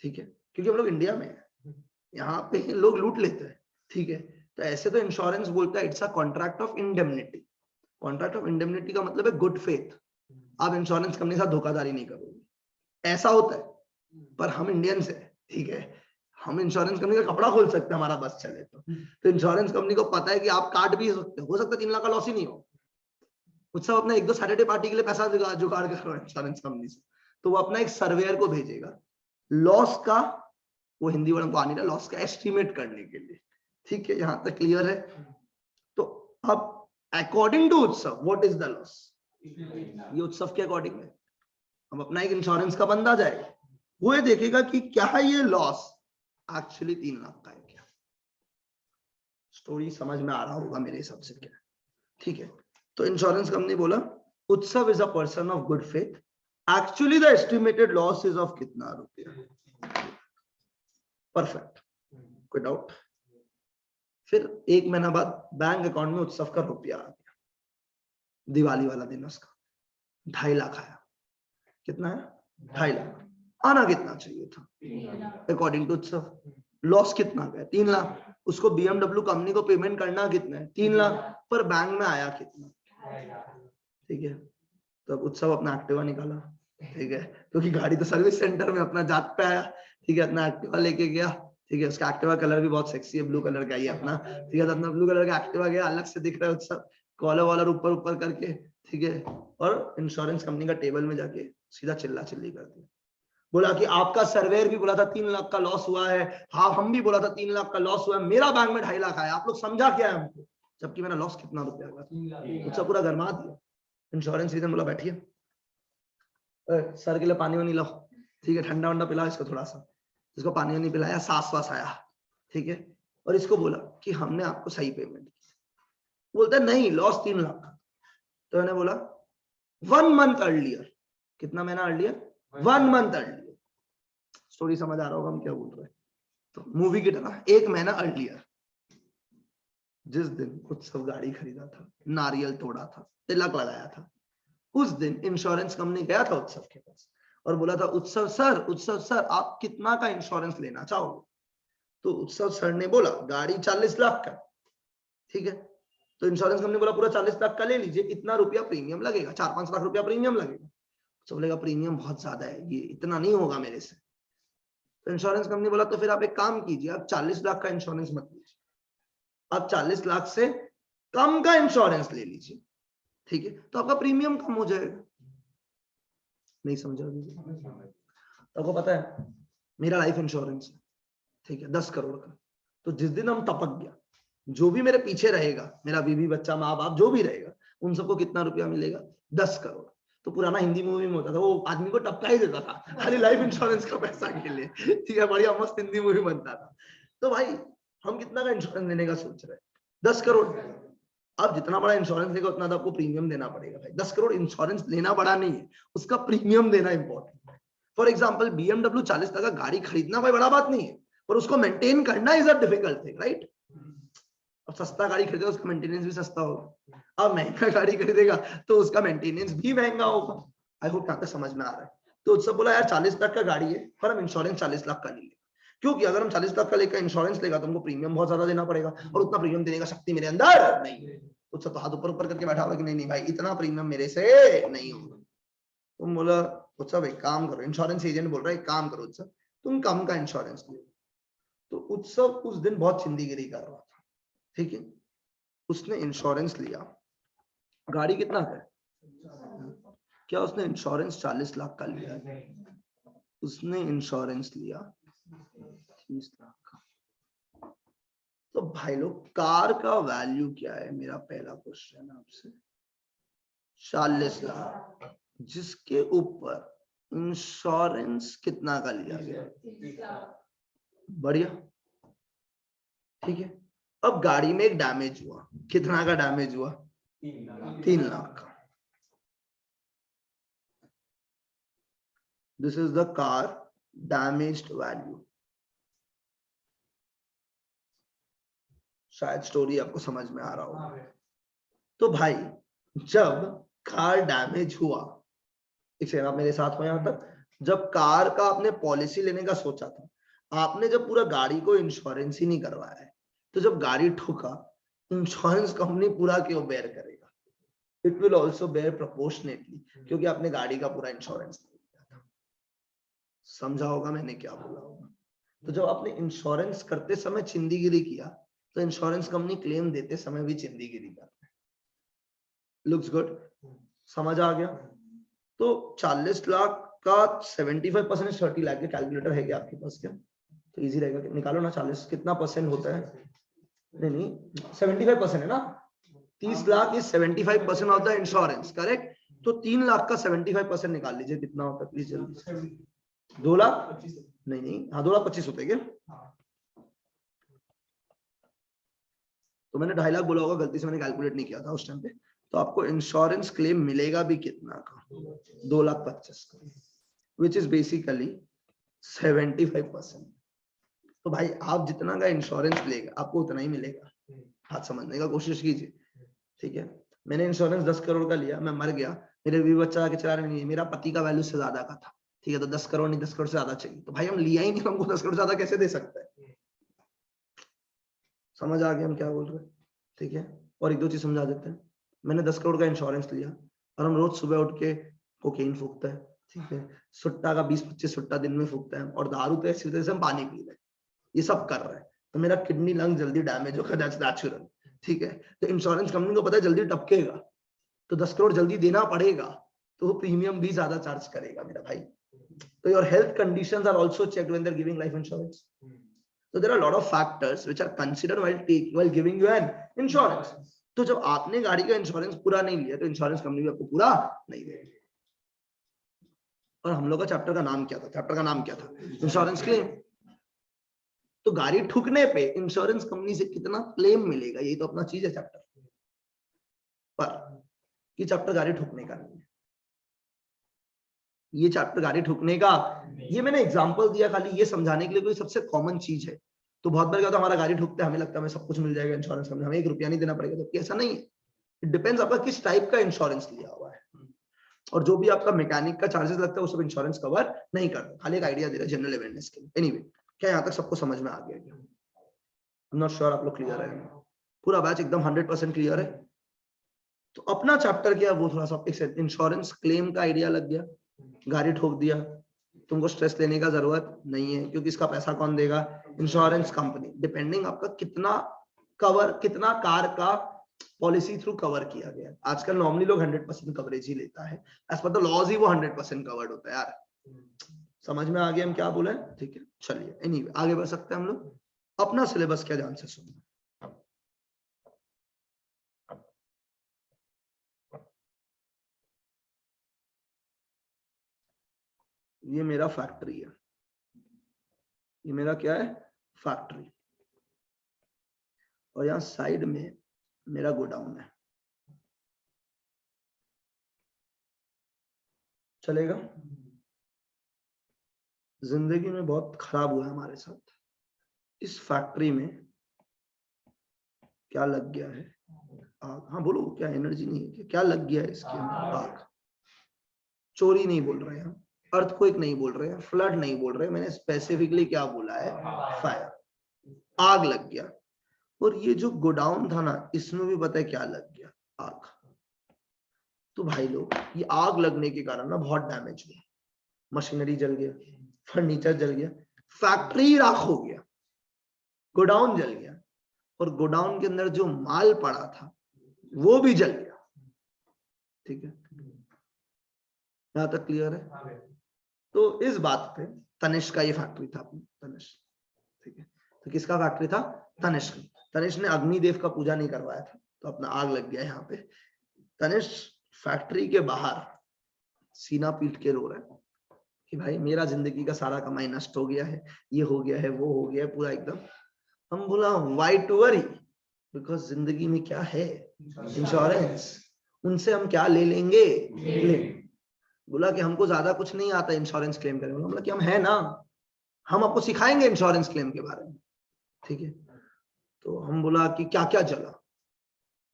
ठीक है। क्योंकि हम लोग इंडिया में है, यहाँ पे लोग लूट लेते हैं, ठीक है। तो ऐसे तो इंश्योरेंस बोलता है it's a contract of indemnity. Contract of indemnity का मतलब है गुड फेथ। आप इंश्योरेंस कंपनी के साथ धोखाधड़ी नहीं करोगे, ऐसा होता है। पर हम इंडियंस है, ठीक है, हम इंश्योरेंस कंपनी का कपड़ा खोल सकते हैं, हमारा बस चले तो इंश्योरेंस कंपनी को पता है कि आप काट भी सकते हो सकता है 3 लाख का लॉस ही नहीं हो। उत्सव अपना 1-2 सैटरडे पार्टी के लिए पैसा जुगाड़ कर रहा है इंश्योरेंस कंपनी से, तो वो अपना एक सर्वेयर को भेजेगा लॉस का, वो हिंदी वर्ड को आ नहीं रहा, लॉस का एस्टिमेट करने के लिए, ठीक है। यहां तक क्लियर है? तो अब अकॉर्डिंग टू उत्सव व्हाट इज द लॉस? ये उत्सव के अकॉर्डिंग है। अब अपना एक इंश्योरेंस का बंदा जाएगा, वो ये देखेगा कि क्या ये लॉस एक्चुअली 3 लाख का है क्या। स्टोरी समझ में आ रहा होगा मेरे हिसाब से, क्या, ठीक है। तो इंश्योरेंस कंपनी बोला उत्सव is a person of good faith, actually the estimated loss is of कितना रुपया। परफेक्ट, कोई डाउट? फिर 1 महीना बाद बैंक अकाउंट में उत्सव का रुपया आ गया, दिवाली वाला दिन उसका 2.5 लाख आया। कितना है? 2.5 लाख। आना कितना चाहिए था अकॉर्डिंग टू उत्सव? लॉस कितना गया? 3 लाख। उसको BMW कंपनी को पेमेंट करना कितना है? 3 लाख। पर बैंक में आया कितना? ठीक है। तो अब उत्सव अपना एक्टिवा निकाला, ठीक है, क्योंकि गाड़ी तो सर्विस सेंटर में अपना जात पे आया, ठीक है, अपना एक्टिवा लेके गया, ठीक है। उसका एक्टिवा कलर भी बहुत सेक्सी है, ब्लू कलर का ही अपना, ठीक है। तो अपना ब्लू कलर का एक्टिवा गया, अलग से दिख रहा है उत्सव, कॉलर वॉलर ऊपर ऊपर करके, ठीक है। और इंश्योरेंस कंपनी का टेबल में जाके सीधा चिल्ला चिल्ली कर दी, बोला कि आपका सर्वेयर भी बोला था 3 लाख का लॉस हुआ है, हाँ हम भी बोला था 3 लाख का लॉस हुआ है, मेरा बैंक में 2.5 लाख आया, आप लोग समझा क्या है हमको, जबकि मेरा लॉस कितना रुपया का? उत्सव पूरा गरमा दिया। इंश्योरेंस रीजन बोला बैठिए, सर के लिए पानी वानी लाओ, ठीक है, ठंडा वंडा पिलाओ इसको थोड़ा सा, इसको पानी नहीं पिलाया, सांस वास आया, ठीक है, और इसको बोला कि हमने आपको सही पेमेंट की, बोलता है नहीं लॉस 3 लाख का। तो मैंने बोला 1 मंथ अर्लियर, कितना महीना अर्लियर, 1 मंथ अर्लियर। स्टोरी समझ आ रहा होगा हम क्या बोल रहे हैं। तो मूवी की तरह 1 महीना अर्लियर, जिस दिन उत्सव गाड़ी खरीदा था, नारियल तोड़ा था, तिलक लगाया था, उस दिन इंश्योरेंस कंपनी गया था उत्सव के पास और बोला था उत्सव सर आप कितना का इंश्योरेंस लेना चाहोगे। तो उत्सव सर ने बोला गाड़ी 40 लाख का, ठीक है, तो इंश्योरेंस कंपनी बोला पूरा 40 लाख का ले लीजिए, इतना रुपया प्रीमियम लगेगा, 4-5 लाख रुपया प्रीमियम लगेगा। तो बोलेगा प्रीमियम बहुत ज्यादा है, ये इतना नहीं होगा मेरे से। तो इंश्योरेंस कंपनी बोला तो फिर आप एक काम कीजिए, आप 40 लाख का इंश्योरेंस मत लीजिए, आप 40 लाख से कम का इंश्योरेंस ले लीजिए, ठीक है, तो आपका प्रीमियम कम हो जाएगा। नहीं समझा? तो आपको पता है मेरा लाइफ इंश्योरेंस है, ठीक है, 10 करोड़ का। तो जिस दिन हम टपक गया, जो भी मेरे पीछे रहेगा, मेरा बीवी बच्चा माँ बाप जो भी रहेगा, उन सबको कितना रुपया मिलेगा, 10 करोड़। तो पुराना हिंदी मूवी में होता था, वो आदमी को टपका ही देता था खाली लाइफ इंश्योरेंस का पैसा के लिए, ठीक है, बढ़िया मस्त हिंदी मूवी बनता था। तो भाई हम कितना का इंश्योरेंस लेने का सोच रहे हैं, 10 करोड़। अब जितना बड़ा इंश्योरेंस लेगा उतना तो आपको प्रीमियम देना पड़ेगा भाई। 10 करोड़ इंश्योरेंस लेना बड़ा नहीं है, उसका प्रीमियम देना इंपॉर्टेंट है। फॉर एग्जाम्पल BMW 40 लाख का गाड़ी खरीदना कोई बड़ा बात नहीं है, पर उसको मेंटेन करना is a difficult thing, right. अब सस्ता गाड़ी खरीदेगा उसका मेंटेनेंस भी सस्ता होगा, अब महंगा गाड़ी खरीदेगा तो उसका मेंटेनेंस भी महंगा होगा। आई होप यहाँ पे समझ में आ रहा है। तो उससे बोला यार 40 लाख का गाड़ी है पर हम इंश्योरेंस 40 लाख का नहीं लेंगे, क्योंकि अगर हम 40 लाख का लेकर इंश्योरेंस लेगा तो हमको प्रीमियम बहुत ज्यादा देना पड़ेगा और उतना प्रीमियम देने का शक्ति मेरे अंदर नहीं है। तो हाथ ऊपर ऊपर करके बैठा हुआ कि नहीं भाई इतना प्रीमियम मेरे से नहीं होगा। तुम बोला उत्सव एक काम करो, इंश्योरेंस एजेंट बोल रहा है एक काम करो उत्सव तुम कम का इंश्योरेंस लो। तो उत्सव उस दिन बहुत चिंदीगिरी कर रहा था, ठीक है, उसने इंश्योरेंस लिया। गाड़ी कितना का है, क्या उसने इंश्योरेंस 40 लाख का लिया है? उसने इंश्योरेंस लिया 30 लाख का। तो भाई लोग कार का वैल्यू क्या है, मेरा पहला क्वेश्चन आपसे, 40 लाख, जिसके ऊपर इंश्योरेंस कितना का लिया गया, बढ़िया, ठीक है। अब गाड़ी में एक डैमेज हुआ, कितना का डैमेज हुआ, 3 लाख का। This is the car damaged value. शायद स्टोरी आपको समझ में आ रहा होगा। तो भाई जब कार डैमेज हुआ, एक सेकंड आप मेरे साथ हो यहां तक, जब कार का आपने पॉलिसी लेने का सोचा था, आपने जब पूरा गाड़ी को इंश्योरेंस ही नहीं करवाया है, तो जब गाड़ी ठोका इंश्योरेंस कंपनी पूरा क्यों बेयर करेगा, it will also bear proportionately, क्योंकि आपने गाड़ी का पूरा इंश्योरेंस नहीं किया था। समझा होगा मैंने क्या बोला होगा। तो जब आपने इंश्योरेंस करते समय चिंदीगिरी किया तो इंश्योरेंस कंपनी क्लेम देते समय भी चिंदीगिरी कर रहे। लुक्स गुड, समझ आ गया। तो 40 लाख का 75% 30 लाख के कैलकुलेटर है क्या आपके पास, क्या तो इजी रहेगा कि निकालो ना, 40 कितना परसेंट होता है, नहीं 75% है ना, 30 lakh is 75% of the insurance, correct. तो 3 लाख का 75% निकाल लीजिए, कितना होता है प्लीज जल्दी से, 2 लाख नहीं हाँ 2 लाख 25 होते क्या, तो मैंने 2.5 लाख बोला होगा, गलती से मैंने कैलकुलेट नहीं किया था उस टाइम पे। तो आपको इंश्योरेंस क्लेम मिलेगा भी कितना का, 2 लाख 25 का, विच इज बेसिकली 75%। तो भाई आप जितना का इंश्योरेंस लेगा आपको उतना ही मिलेगा, हाथ समझने का कोशिश कीजिए, ठीक है। मैंने इंश्योरेंस 10 करोड़ का लिया, मैं मर गया, मेरे बीवी बच्चा आके चला नहीं है, मेरा पति का वैल्यू से ज्यादा का था, ठीक है, तो 10 करोड़ नहीं 10 करोड़ से ज्यादा चाहिए, तो भाई हम लिया ही नहीं, हमको 10 करोड़ ज्यादा कैसे दे सकता है। समझ आ गया हम क्या बोल रहे हैं, ठीक है। और एक दो चीज समझा देते हैं, मैंने 10 करोड़ का इंश्योरेंस लिया और हम रोज सुबह उठ के कोकेन फूकते हैं, ठीक है, सुट्टा का 20-25 सुट्टा दिन में फूकते हैं, और दारू तो ऐसी तरह से हम पानी पी रहे हैं, ये सब कर रहे हैं, तो मेरा किडनी लंग जल्दी डैमेज होगा, दैट्स नेचुरल, ठीक है। तो इंश्योरेंस कंपनी को पता है जल्दी टपकेगा, तो 10 करोड़ जल्दी देना पड़ेगा, तो वो प्रीमियम भी ज्यादा चार्ज करेगा मेरा भाई। तो your health conditions are also checked when they are giving life insurance. So there are a lot of factors which are considered while giving you an insurance. तो जब आपने गाड़ी का इंश्योरेंस पूरा नहीं लिया तो इंश्योरेंस कंपनी भी आपको पूरा नहीं देगी। और हम लोग का चैप्टर का नाम क्या था, चैप्टर का नाम क्या था, इंश्योरेंस क्लेम। तो गाड़ी ठुकने पे इंश्योरेंस कंपनी से कितना क्लेम मिलेगा, यही तो अपना चीज है चैप्टर। पर ये चैप्टर गाड़ी ठुकने का नहीं है, ये चैप्टर गाड़ी ठुकने का, ये मैंने एग्जांपल दिया खाली ये समझाने के लिए, कोई सबसे कॉमन चीज है। तो बहुत बार क्या होता है, हमारा गाड़ी ठुकता है, हमें लगता है हमें सब कुछ मिल जाएगा इंश्योरेंस कंपनी, हमें 1 रुपया नहीं देना पड़ेगा, तो ऐसा नहीं है। इट डिपेंड्स आपका किस टाइप का इंश्योरेंस लिया हुआ है, और जो भी आपका मैकेनिक का चार्जेस लगता है वो सब इंश्योरेंस कवर नहीं करता। खाली एक आइडिया दे रहा है जनरल अवेयरनेस के लिए। एनीवे, क्या यहाँ तक सबको समझ में आ गया क्या? आई एम नॉट श्योर आप लोग क्लियर है, पूरा बैच एकदम 100% क्लियर है। तो अपना चैप्टर क्या वो थोड़ा सा इंश्योरेंस क्लेम का आइडिया लग गया, गाड़ी ठोक दिया, तुमको स्ट्रेस लेने का जरूरत नहीं है, क्योंकि इसका पैसा कौन देगा, इंश्योरेंस कंपनी। डिपेंडिंग आपका कितना कवर, कितना कार का पॉलिसी थ्रू कवर किया गया। आजकल नॉर्मली लोग 100% कवरेज ही लेता है, एज पर द लॉज ही वो 100% कवर्ड होता है यार। समझ में आ गया हम क्या बोले? ठीक है, चलिए एनीवे आगे बढ़ सकते हैं हम लोग। अपना सिलेबस क्या ध्यान से सुनना, ये मेरा फैक्ट्री है, ये मेरा क्या है, फैक्ट्री, और यहाँ साइड में मेरा गोडाउन है। चलेगा? जिंदगी में बहुत खराब हुआ है हमारे साथ। इस फैक्ट्री में क्या लग गया है, आग। हाँ बोलो, क्या एनर्जी नहीं है क्या लग गया है इसके अंदर? आग। चोरी नहीं बोल रहे हैं, अर्थक्वेक नहीं बोल रहे हैं, फ्लड नहीं बोल रहे, मैंने स्पेसिफिकली क्या बोला है, फायर, आग लग गया। और ये जो गोडाउन था ना, इसमें भी पता है क्या लग गया, आग। तो भाई लोग, ये आग लगने के कारण ना बहुत डैमेज हुआ, मशीनरी जल गया, फर्नीचर जल गया, फैक्ट्री राख हो गया, गोडाउन जल गया, और गोडाउन के अंदर जो माल पड़ा था वो भी जल गया। ठीक है, यहां तक क्लियर है? तो इस बात पे तनिष्क का ये फैक्ट्री था, तनिष्क। ठीक है, तो किसका फैक्ट्री था, तनिष्क। तनिष्क ने अग्निदेव का पूजा नहीं करवाया था, तो अपना आग लग गया यहाँ पे। तनिष्क फैक्ट्री के बाहर सीना पीट के रो रहा है कि भाई मेरा जिंदगी का सारा कमाई नष्ट हो गया है, ये हो गया है, वो हो गया है, पूरा एकदम। हम बोला व्हाई टू वरी, बिकॉज जिंदगी में क्या है, इंश्योरेंस, उनसे हम क्या ले लेंगे, क्लेम। बोला कि हमको ज्यादा कुछ नहीं आता इंश्योरेंस क्लेम करने में। बोला कि हम है ना, हम आपको सिखाएंगे इंश्योरेंस क्लेम के बारे में। ठीक है, तो हम बोला कि क्या क्या जला?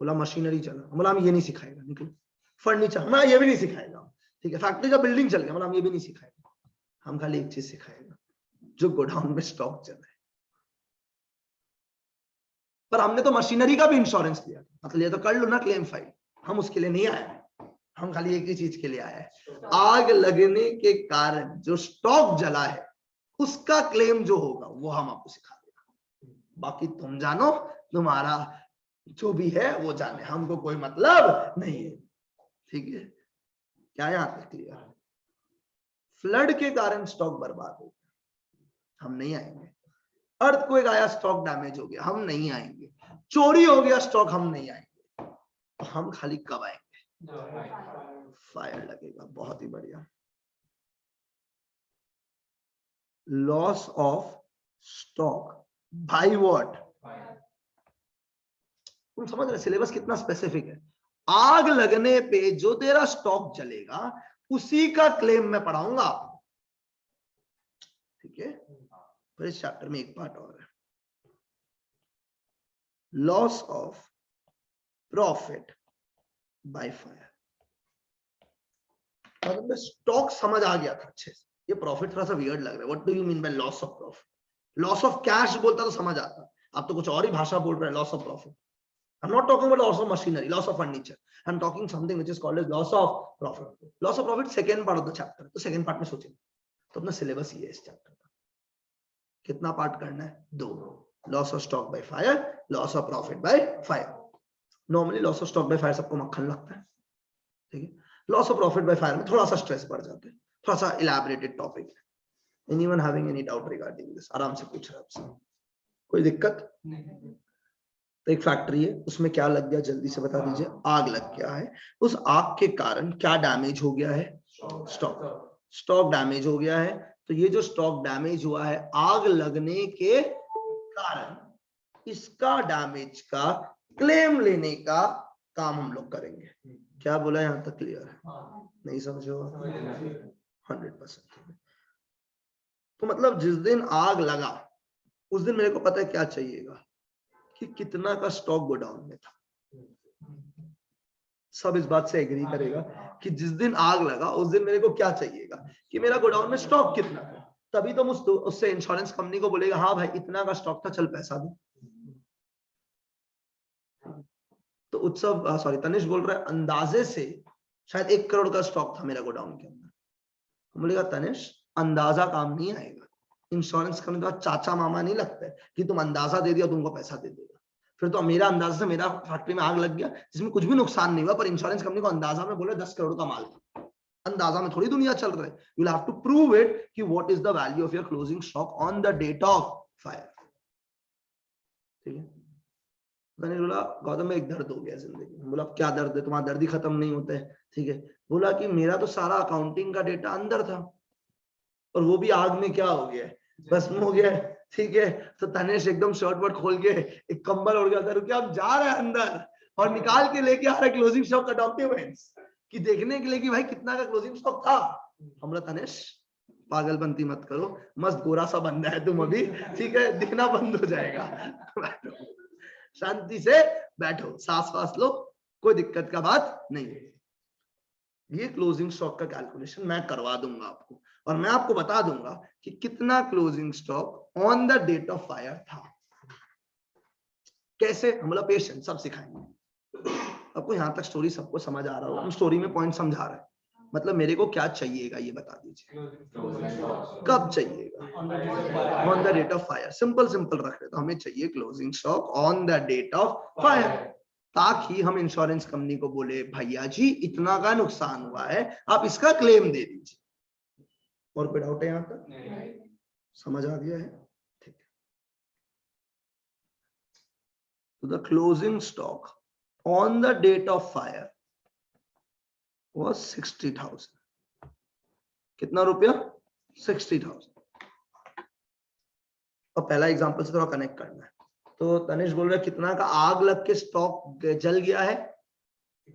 बोला मशीनरी जला। बोला हम ये नहीं सिखाएगा, निकलो। फर्नीचर, मैं ये भी नहीं सिखाएगा। ठीक है, फैक्ट्री का बिल्डिंग चल गया, बोला हम ये भी नहीं सिखाएगा, हम खाली एक चीज सिखाएगा, जो गोडाउन में स्टॉक चला है। पर हमने तो मशीनरी का भी इंश्योरेंस लिया, मतलब ये तो कर लो ना क्लेम फाइल। हम उसके लिए नहीं आए, हम खाली एक ही चीज के लिए आए हैं, आग लगने के कारण जो स्टॉक जला है उसका क्लेम जो होगा वो हम आपको सिखा देगा। बाकी तुम जानो, तुम्हारा जो भी है वो जाने, हमको कोई मतलब नहीं है। ठीक है, क्या यहां तक क्लियर है? फ्लड के कारण स्टॉक बर्बाद हो गया, हम नहीं आएंगे। अर्थक्वेक आया, स्टॉक डैमेज हो गया, हम नहीं आएंगे। चोरी हो गया स्टॉक, हम नहीं आएंगे। तो हम खाली कब आएंगे, फायर लगेगा। बहुत ही बढ़िया। Loss of stock by what? तुम समझ रहे सिलेबस कितना स्पेसिफिक है? आग लगने पे जो तेरा स्टॉक जलेगा उसी का क्लेम मैं पढ़ाऊंगा आपको। ठीक है, पर इस चैप्टर में एक पार्ट और है, loss of profit by fire. मतलब स्टॉक समझ आ गया था अच्छे से, ये प्रॉफिट थोड़ा सा वियर्ड लग रहा है। What do you mean by loss of profit? Loss of cash बोलता तो समझ आता, आप तो कुछ और ही भाषा बोल रहे हैं। Loss of profit, I'm not talking about loss of machinery, loss of furniture. I'm talking something which is called as loss of profit. Loss of profit second part of the chapter. तो second part में सोचेंगे। तो अपना syllabus ये है इस chapter का। कितना पार्ट करना है? 2। Loss of stock by fire, loss of profit by fire. Normally loss of stock by fire सबको मक्खन लगता है। ठीक है, loss of profit by fire में थोड़ा सा स्ट्रेस बढ़ जाता है, थोड़ा सा इलैबोरेटेड टॉपिक है। Anyone having any doubt regarding this? आराम से पूछ रहा है आपसे, कोई दिक्कत नहीं? तो एक फैक्ट्री है, उसमें क्या लग गया, जल्दी से बता दीजिए। आग लग गया है, उस आग के कारण क्या डैमेज हो गया है? स्टॉक डैमेज हो गया है। तो ये जो स्टॉक डैमेज हुआ है आग लगने के कारण इसका डैमेज का क्लेम लेने का काम हम लोग करेंगे। क्या बोला, यहां तक क्लियर है? नहीं समझे हो? 100%। तो मतलब जिस दिन आग लगा उस दिन मेरे को पता है क्या चाहिएगा, कि कितना का स्टॉक गोडाउन में था। सब इस बात से एग्री करेगा कि जिस दिन आग लगा उस दिन मेरे को क्या चाहिएगा, कि मेरा गोडाउन में स्टॉक कितना था। तभी तो उससे इंश्योरेंस कंपनी को बोलेगा हाँ भाई इतना का स्टॉक था, चल पैसा दो। तो उत्सव सॉरी तनिष बोल रहा है अंदाजे से शायद 1 करोड़ का स्टॉक था मेरा गोडाउन के अंदर। बोलेगा तनिष अंदाजा काम नहीं आएगा, इंश्योरेंस कंपनी का चाचा मामा नहीं लगता है कि तुम अंदाजा दे दिया तुमको पैसा दे देगा। फिर तो मेरा अंदाजा से मेरा फैक्ट्री में आग लग गया जिसमें कुछ भी नुकसान नहीं हुआ, पर इंश्योरेंस कंपनी को अंदाजा में बोला 10 करोड़ का माल था। अंदाजा में थोड़ी दुनिया चल रहा है। You will have to prove it कि what is the value of your closing stock on the date of fire. ठीक है। मैंने बोला गौतम में एक दर्द हो गया जिंदगी में। बोला क्या दर्द है? तुम्हारा दर्द ही खत्म नहीं होता है। ठीक है। बोला कि मेरा तो सारा अकाउंटिंग का डेटा अंदर था और वो भी आग में क्या हो गया, भस्म हो गया। ठीक है। तो तनेश एकदम शर्ट वर्ट खोल के एक कंबल ओढ़ गया, रुकिए अब जा रहे हैं अंदर और निकाल के लेके आ रहे क्लोजिंग स्टॉक का डॉक्यूमेंट्स कि देखने के लिए कि भाई कितना का क्लोजिंग स्टॉक था। हमरा तनेश पागलपंती मत करो, मस्त गोरा सा बंदा है तुम अभी। ठीक है। दिखना बंद हो जाएगा। शांति से बैठो, सांस वास लो, कोई दिक्कत का बात नहीं है। ये क्लोजिंग स्टॉक का कैलकुलेशन मैं करवा दूंगा आपको और मैं आपको बता दूंगा कि कितना closing stock on the date of fire था। कैसे? हम लोग पेशेंट सब सिखाएंगे आपको। यहां तक स्टोरी सबको समझ आ रहा होगा। हम स्टोरी में पॉइंट समझा रहे हैं। मतलब मेरे को क्या चाहिएगा ये बता दीजिए, कब चाहिएगा? On the date of fire. Simple simple रख रहे तो हमें चाहिए closing stock on the date of fire, ताकि हम इंश्योरेंस कंपनी को बोले भैया जी इतना का नुकसान हुआ है, आप इसका क्लेम दे दीजिए। और कोई डाउट है यहां तक? समझ आ गया है? ठीक है। तो the closing stock on the date of fire was 60,000। कितना रुपया? 60,000। और पहला एग्जांपल से थोड़ा कनेक्ट करना है। तो तनिष बोल रहा है कितना का आग लग के स्टॉक जल गया है?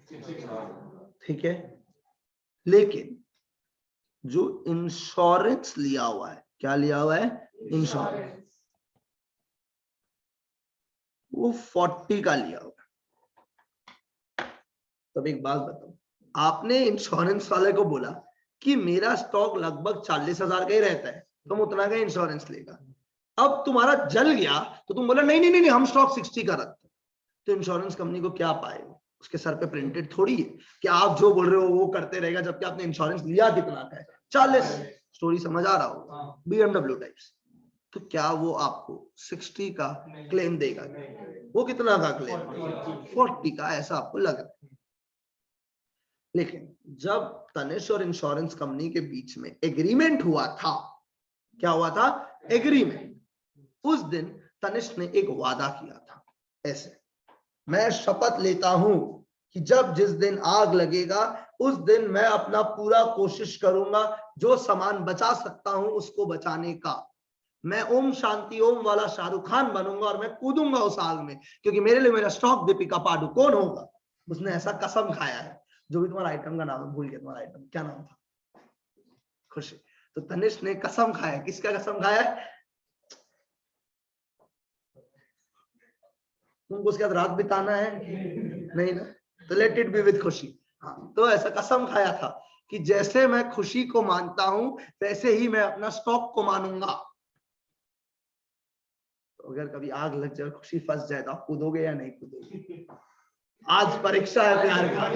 60,000। ठीक है। लेकिन जो इंश्योरेंस लिया हुआ है, क्या लिया हुआ है? इंश्योरेंस, वो 40 का लिया हुआ है। तब एक बात बताओ, आपने इंश्योरेंस वाले को बोला कि मेरा स्टॉक लगभग 40,000 का ही रहता है, तुम उतना का इंश्योरेंस लेगा। अब तुम्हारा जल गया तो तुम बोला नहीं नहीं नहीं, नहीं हम स्टॉक 60 का रखते हैं। तो इंश्योरेंस कंपनी को क्या पाएगा? उसके सर पे प्रिंटेड थोड़ी है कि आप जो बोल रहे हो वो करते रहेगा, जबकि आपने इंश्योरेंस लिया कितना का है? 40। स्टोरी समझ आ रहा होगा। BMW types. तो क्या वो आपको 60 का क्लेम देगा? वो कितना का क्लेम? 40 का, ऐसा आपको लग रहा है। लेकिन जब तनिष और इंश्योरेंस कंपनी के बीच में एग्रीमेंट हुआ था, क्या हुआ था? एग्रीमेंट। उस दिन तनिष ने एक वादा किया था ऐसे, मैं शपथ लेता हूं कि जब जिस दिन आग लगेगा उस दिन मैं अपना पूरा कोशिश करूंगा, जो सामान बचा सकता हूं उसको बचाने का। मैं ओम शांति ओम वाला शाहरुख खान बनूंगा और मैं कूदूंगा उस आग में, क्योंकि मेरे लिए मेरा स्टॉक दीपिका पादुकोण होगा। उसने ऐसा कसम खाया है। जो भी तुम्हारा आइटम का नाम है, भूल गया तुम्हारा आइटम क्या नाम था? खुशी। तो तनिष ने कसम खाया। किसका कसम खाया है? तुमको उसके बाद रात बिताना है नहीं ना, तो लेट इट बी विद खुशी। हाँ, तो ऐसा कसम खाया था कि जैसे मैं खुशी को मानता हूं वैसे ही मैं अपना स्टॉक को मानूंगा। तो अगर कभी आग लग जाए, खुशी फंस जाए, तो आप कूदोगे या नहीं कूदोगे? आज परीक्षा है प्यार का,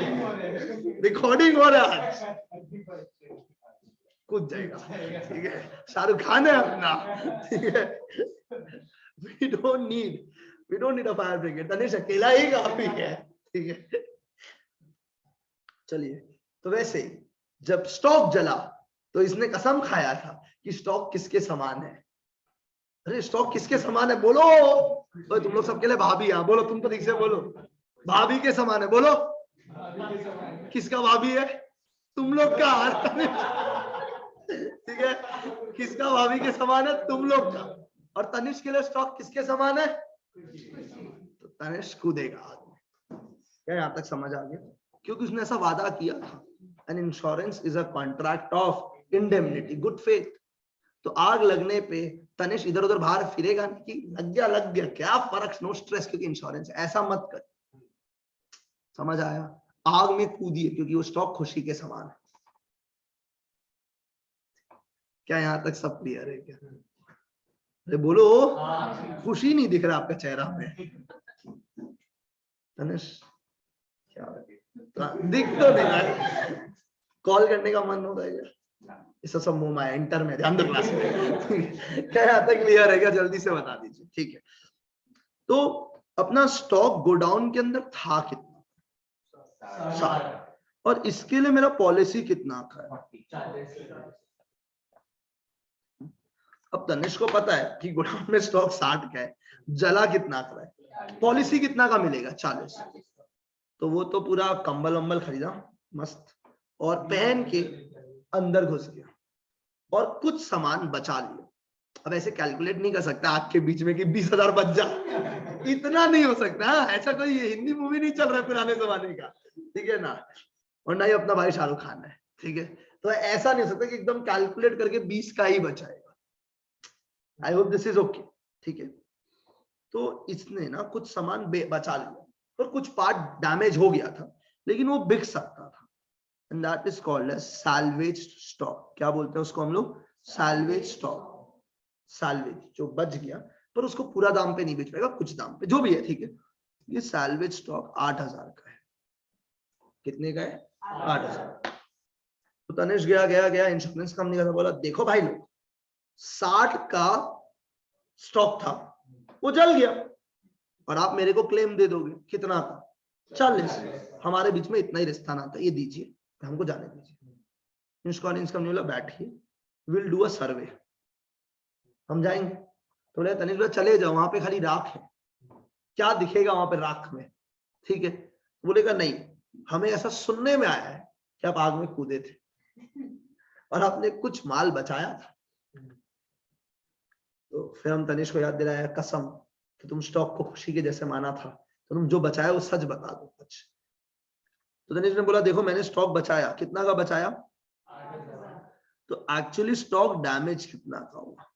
रिकॉर्डिंग हो रहा है, आज कूद जाएगा। ठीक है। शाहरुख खान है अपना। ठीक है। We don't need a fire brigade. Tanish अकेला ही काफी है। ठीक है। चलिए, तो वैसे जब स्टॉक जला तो इसने कसम खाया था कि स्टॉक किसके समान है? अरे स्टॉक किसके समान है बोलो। तो तुम लोग सबके लिए भाभी, यहाँ बोलो, तुम तो ठीक से बोलो। भाभी के समान है बोलो। किसका भाभी है? तुम लोग का। ठीक है। किसका भाभी के समान है? तुम लोग का। और तनिष्क के लिए स्टॉक किसके समान है? तो तनिष्क कूदेगा आग में। क्या यहाँ तक समझ आ गया? क्योंकि उसने ऐसा वादा किया था। An insurance is a contract of indemnity, good faith. तो आग लगने पे तनिष्क इधर उधर बाहर फिरेगा नहीं कि लग गया क्या फर्क, नो स्ट्रेस, क्योंकि इंश्योरेंस। ऐसा मत कर। समझ आया? आग में कूदिए क्योंकि वो स्टॉक खुशी के समान है। क्या यहाँ तक सब क्लियर है क्या? अरे बोलो, खुशी नहीं दिख रहा आपका चेहरा में। तनिष्क क्या दिख तो नहीं रहा, कॉल करने का मन होता है क्या? इस सब मुंह में इंटर में ध्यान दो क्लास में। क्या यहाँ तक क्लियर है क्या? जल्दी से बता दीजिए। ठीक है, तो अपना स्टॉक गोडाउन के अंदर था कितना? 60। और इसके लिए मेरा पॉलिसी कितना का है? अब तनिष्क को पता है कि गोडाउन में स्टॉक 60 का है, जला कितना का है, पॉलिसी कितना का मिलेगा? 40। तो वो तो पूरा कंबल वंबल खरीदा मस्त और पहन के अंदर घुस गया और कुछ सामान बचा लिया। अब ऐसे कैलकुलेट नहीं कर सकता आग के बीच में कि 20,000 बच जा, इतना नहीं हो सकता। ऐसा कोई हिंदी मूवी नहीं चल रहा है पुराने जमाने का, ठीक है ना? और ना ही अपना भाई शाहरुख खान है, ठीक है? तो ऐसा नहीं हो सकता कि एकदम कैलकुलेट करके 20 का ही बचाएगा। आई होप दिस इज ओके, ठीक है? तो इसने ना कुछ सामान बचा लिया और कुछ पार्ट डैमेज हो गया था, लेकिन वो बिक सकता था। And that is called as salvaged stock. क्या बोलते हैं उसको हम लोग? Salvage stock. सैल्वेज, जो बच गया पर उसको पूरा दाम पे नहीं बेच पाएगा, कुछ दाम पे, जो भी है, ठीक है? ये सैल्वेज स्टॉक 8,000 का है। कितने का है? 8,000। तो तनिष्क गया इंश्योरेंस कंपनी का, बोला देखो भाई लोग, 60 का स्टॉक था, वो जल गया और आप मेरे को क्लेम दे दोगे कितना का? 40। हमारे बीच में इतना ही रिश्ता ना था, ये दीजिए, हमको जाने दीजिए। इंश्योरेंस कंपनी बोला बैठिए, विल डू अ सर्वे, हम जाएंगे। तो बोले तनिष्क बोला चले जाओ, वहां पे खाली राख है, क्या दिखेगा वहां पे राख में, ठीक है? बोलेगा नहीं, हमें ऐसा सुनने में आया है कि आप आग में कूदे थे और आपने कुछ माल बचाया था। तो फिर हम तनिष्क को याद दिलाया, कसम कि तुम स्टॉक को खुशी के जैसे माना था, तो तुम जो बचाया वो सच बता दो सच। तो तनिष्क ने बोला देखो मैंने स्टॉक बचाया, कितना का बचाया? तो एक्चुअली स्टॉक डैमेज कितना का हुआ?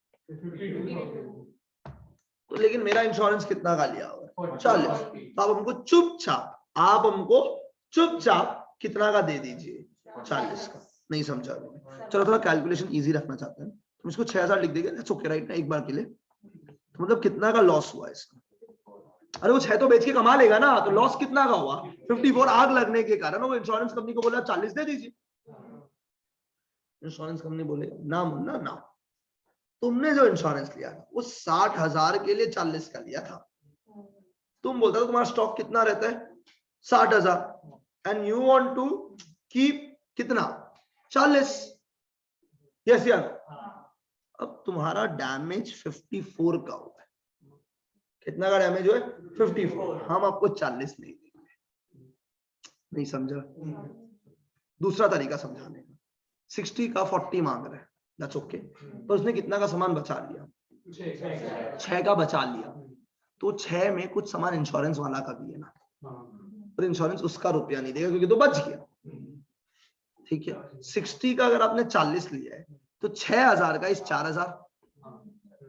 तो लेकिन मेरा इंश्योरेंस कितना का लिया हुआ? 40। तो आप हमको चुपचाप कितना का दे दीजिए? 40 का। नहीं समझा? चलो थोड़ा कैलकुलेशन इजी रखना चाहते हैं, तुम इसको 6,000 लिख देंगे, इट्स ओके राइट ना, एक बार के लिए। तो मतलब कितना का लॉस हुआ इसका? अरे वो 6 तो बेच के कमा लेगा ना, तो लॉस कितना का हुआ? 54। आग लगने के कारण वो इंश्योरेंस कंपनी को बोला 40 दे दीजिए। इंश्योरेंस कंपनी बोले ना मुन्ना ना, तुमने जो इंश्योरेंस लिया था वो 60,000 के लिए 40 का लिया था। तुम बोलते हो तुम्हारा स्टॉक कितना रहता है? 60,000 and you want to keep कितना? 40। यस यार। अब तुम्हारा डैमेज 54 का हुआ है। कितना का डैमेज हुआ है? 54। हम आपको 40 नहीं देंगे। नहीं समझा? दूसरा तरीका समझाने का, 60 का 40 मांग रहे हैं, दैट्स ओके। तो उसने कितना का सामान बचा लिया? 6 का बचा लिया। तो 6 में कुछ सामान इंश्योरेंस वाला का भी है ना, और इंश्योरेंस उसका रुपया नहीं देगा क्योंकि तो बच गया, ठीक है? 60 का अगर आपने 40 लिया है तो 6,000 का इस 4,000,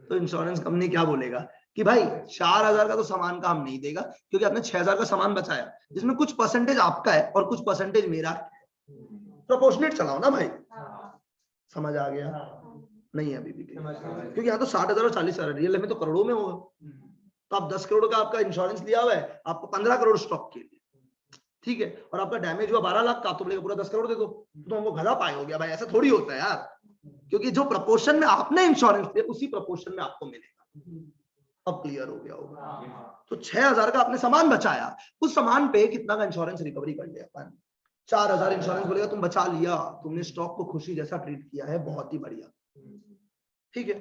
तो इंश्योरेंस कंपनी क्या बोलेगा कि भाई 4,000 का तो सामान का हम नहीं देगा क्योंकि आपने 6,000 का सामान बचाया, जिसमें कुछ परसेंटेज आपका है और कुछ परसेंटेज मेरा है। प्रोपोर्शनेट चलाओ ना भाई। समझ आ गया? नहीं है अभी भी, क्योंकि यहाँ तो 60,000 और 40,000, रियल में तो करोड़ों में होगा। तो आप 10 करोड़ का आपका इंश्योरेंस लिया हुआ है, आपको 15 करोड़ स्टॉक के लिए, ठीक है? और आपका डैमेज हुआ 12 लाख का, तो बोलेगा पूरा 10 करोड़ दे दो, तो हमको गधा पाए हो गया भाई। ऐसा थोड़ी होता है यार, क्योंकि जो प्रपोर्शन में आपने इंश्योरेंस लिया उसी प्रपोर्शन में आपको मिलेगा। अब क्लियर हो गया होगा? तो 6,000 का आपने सामान बचाया, उस सामान पे कितना का इंश्योरेंस रिकवरी कर लिया? 4,000 इंश्योरेंस बोलेगा तुम बचा लिया, तुमने स्टॉक को खुशी जैसा ट्रीट किया है, बहुत ही बढ़िया, ठीक है?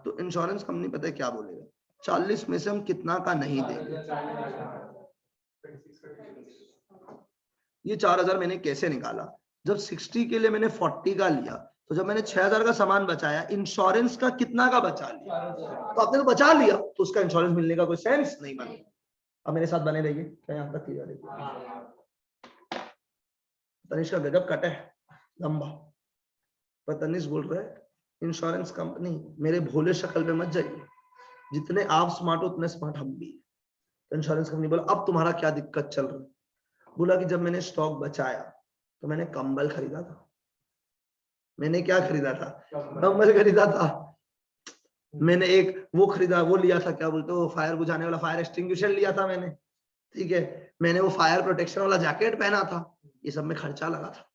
तो इंश्योरेंस कंपनी पता है क्या बोलेगा? 40 में से हम कितना का नहीं देंगे। ये 4,000 मैंने कैसे निकाला? जब 60 के लिए मैंने 40 का लिया तो जब मैंने 6000 का सामान बचाया, इंश्योरेंस का कितना का बचा लिया? तो आपने तो बचा लिया, तो उसका इंश्योरेंस मिलने का कोई सेंस नहीं बना। अब मेरे साथ बने रहिए, क्या यहाँ तक क्लियर है? तनिष का गजब कट है लंबा, पर तनिष बोल रहा है इंश्योरेंस कंपनी मेरे भोले शक्ल पे मत जाइए, जितने आप स्मार्ट हो उतने स्मार्ट हम भी। तो इंश्योरेंस कंपनी बोला अब तुम्हारा क्या दिक्कत चल रहा है? बोला कि जब मैंने स्टॉक बचाया तो मैंने कंबल खरीदा था। मैंने क्या खरीदा था? कंबल खरीदा था। मैंने एक वो खरीदा, वो लिया था, क्या बोलते हो, फायर बुझाने वाला फायर एक्सटिंग्विशर लिया था मैंने, ठीक है। मैंने वो फायर प्रोटेक्शन वाला जैकेट पहना था। ये सब में खर्चा लगा था,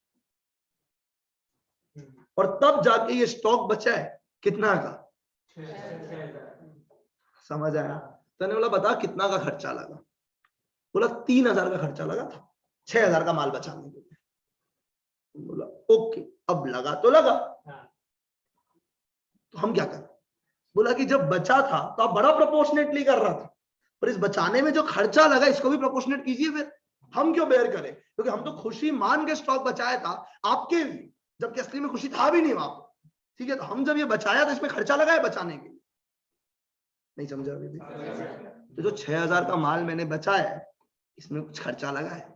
और तब जाके ये स्टॉक बचा है कितना का? समझ आया? तो बोला बता कितना का खर्चा लगा? बोला 3000 का खर्चा लगा था 6000 का माल बचाने के लिए। बोला ओके, अब लगा तो लगा, तो हम क्या करें? बोला कि जब बचा था तो आप बड़ा प्रोपोर्शनेटली कर रहा था, पर इस बचाने में जो खर्चा लगा इसको भी प्रोपोर्शनेट कीजिए। फिर हम क्यों बेयर करें? क्योंकि हम तो खुशी मान के स्टॉक बचाया था आपके लिए, जबकि असली में खुशी था भी नहीं वहां पर, ठीक है। तो हम जब ये बचाया तो इसमें खर्चा लगा है बचाने के लिए, नहीं समझा अभी भी? तो जो 6000 का माल मैंने बचाया है इसमें कुछ खर्चा लगा है,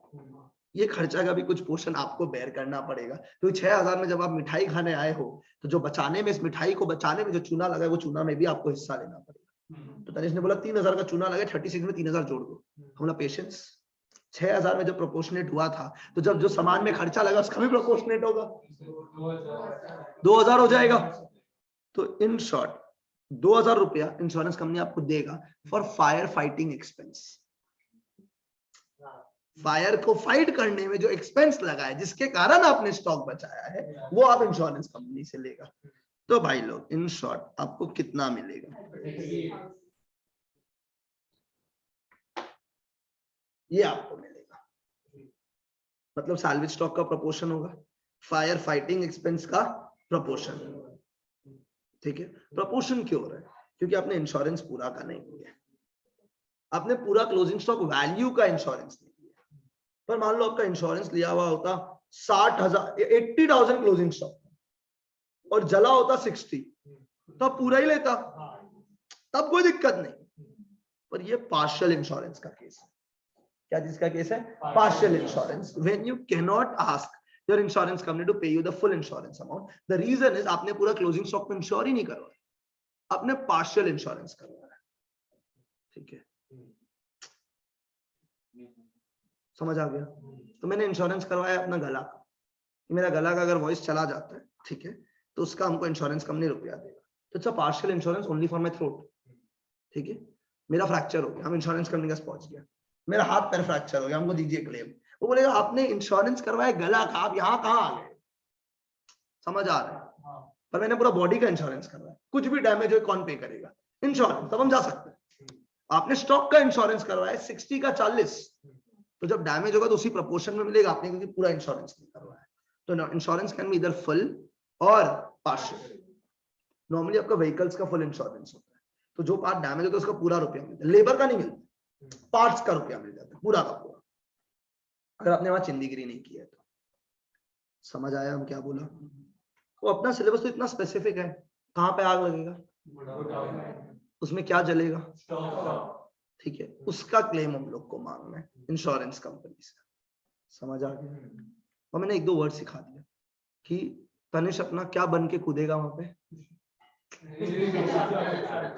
ये खर्चा का भी कुछ पोर्शन आपको बेयर करना पड़ेगा। तो 6000 में जब आप मिठाई खाने आए हो तो जो बचाने में, इस मिठाई को बचाने में जो चूना लगा है वो चूना में भी आपको हिस्सा लेना पड़ेगा। तो तनिष ने बोला 3000 का चूना लगा, 36 में 3000 जोड़ दो। हमला पेशेंस, 6000 में जब प्रोपोर्शनेट हुआ था तो जब जो सामान में खर्चा लगा उसका भी प्रोपोर्शनेट होगा, 2000 हो जाएगा। तो इन शॉर्ट 2000 रुपया इंश्योरेंस कंपनी आपको देगा for fire fighting expense. Fire को फाइट करने में जो एक्सपेंस लगा है, जिसके कारण आपने स्टॉक बचाया है, वो आप इंश्योरेंस कंपनी से लेगा। तो भाई लोग इन शॉर्ट आपको कितना मिलेगा? ये आपको मिलेगा, मतलब सैल्वेज स्टॉक का प्रोपोर्शन होगा, फायर फाइटिंग एक्सपेंस का प्रोपोर्शन, ठीक है। प्रोपोर्शन क्यों हो रहा है? क्योंकि आपने इंश्योरेंस पूरा का नहीं किया, आपने पूरा क्लोजिंग स्टॉक वैल्यू का इंश्योरेंस नहीं किया। पर मान लो आपका इंश्योरेंस लिया हुआ होता 60,000, 80,000 क्लोजिंग स्टॉक और जला होता 60, तो आप पूरा ही लेता, तब कोई दिक्कत नहीं। पर ये पार्शियल इंश्योरेंस का केस है। क्या चीज का केस है? Partial insurance, when you can not ask your insurance company to pay you the full insurance amount. The reason is आपने पूरा क्लोजिंग स्टॉक में इंश्योर ही नहीं करवाया, आपने पार्शियल इंश्योरेंस करवाया, ठीक है। समझ आ गया? तो मैंने इंश्योरेंस करवाया अपना गला, मेरा गला का अगर वॉइस चला जाता है, ठीक है, तो उसका हमको इंश्योरेंस कंपनी रुपया देगा। तो it's a partial insurance only for my throat, ठीक है। मेरा फ्रैक्चर हो गया, हम इंश्योरेंस कंपनी के पास पहुंच गया, मेरा हाथ पैर फ्रैक्चर हो गया, हमको दीजिए क्लेम। वो बोलेगा आपने इंश्योरेंस करवाया गला का, आप यहाँ कहाँ आ गए? समझ आ रहा है? पर मैंने पूरा बॉडी का इंश्योरेंस करवाया, कुछ भी डैमेज हो कौन पे करेगा? इंश्योरेंस, तब हम जा सकते हैं। आपने स्टॉक का इंश्योरेंस करवाया 60 का 40, तो जब डैमेज होगा तो उसी प्रोपोर्शन में मिलेगा आपने, क्योंकि पूरा इंश्योरेंस नहीं करवाया। तो इंश्योरेंस कैन बी इधर फुल और पार्शियल। नॉर्मली आपका व्हीकल्स का फुल इंश्योरेंस होता है, तो जो पार्ट डैमेज होता है उसका पूरा रुपया मिलता है, लेबर का नहीं मिलता, पार्ट्स का रुपया मिल जाता है पूरा का पूरा, अगर आपने वहां चिंदीगिरी नहीं किया है तो। समझ आया हम क्या बोला? वो अपना सिलेबस तो इतना स्पेसिफिक है, कहाँ पे आग लगेगा, उसमें क्या जलेगा, ठीक है, उसका क्लेम हम लोग को मांगना है इंश्योरेंस कंपनी से। समझ आ गया? और मैंने एक दो वर्ड सिखा दिया कि तनिष अपना क्या बन के कूदेगा वहां पे,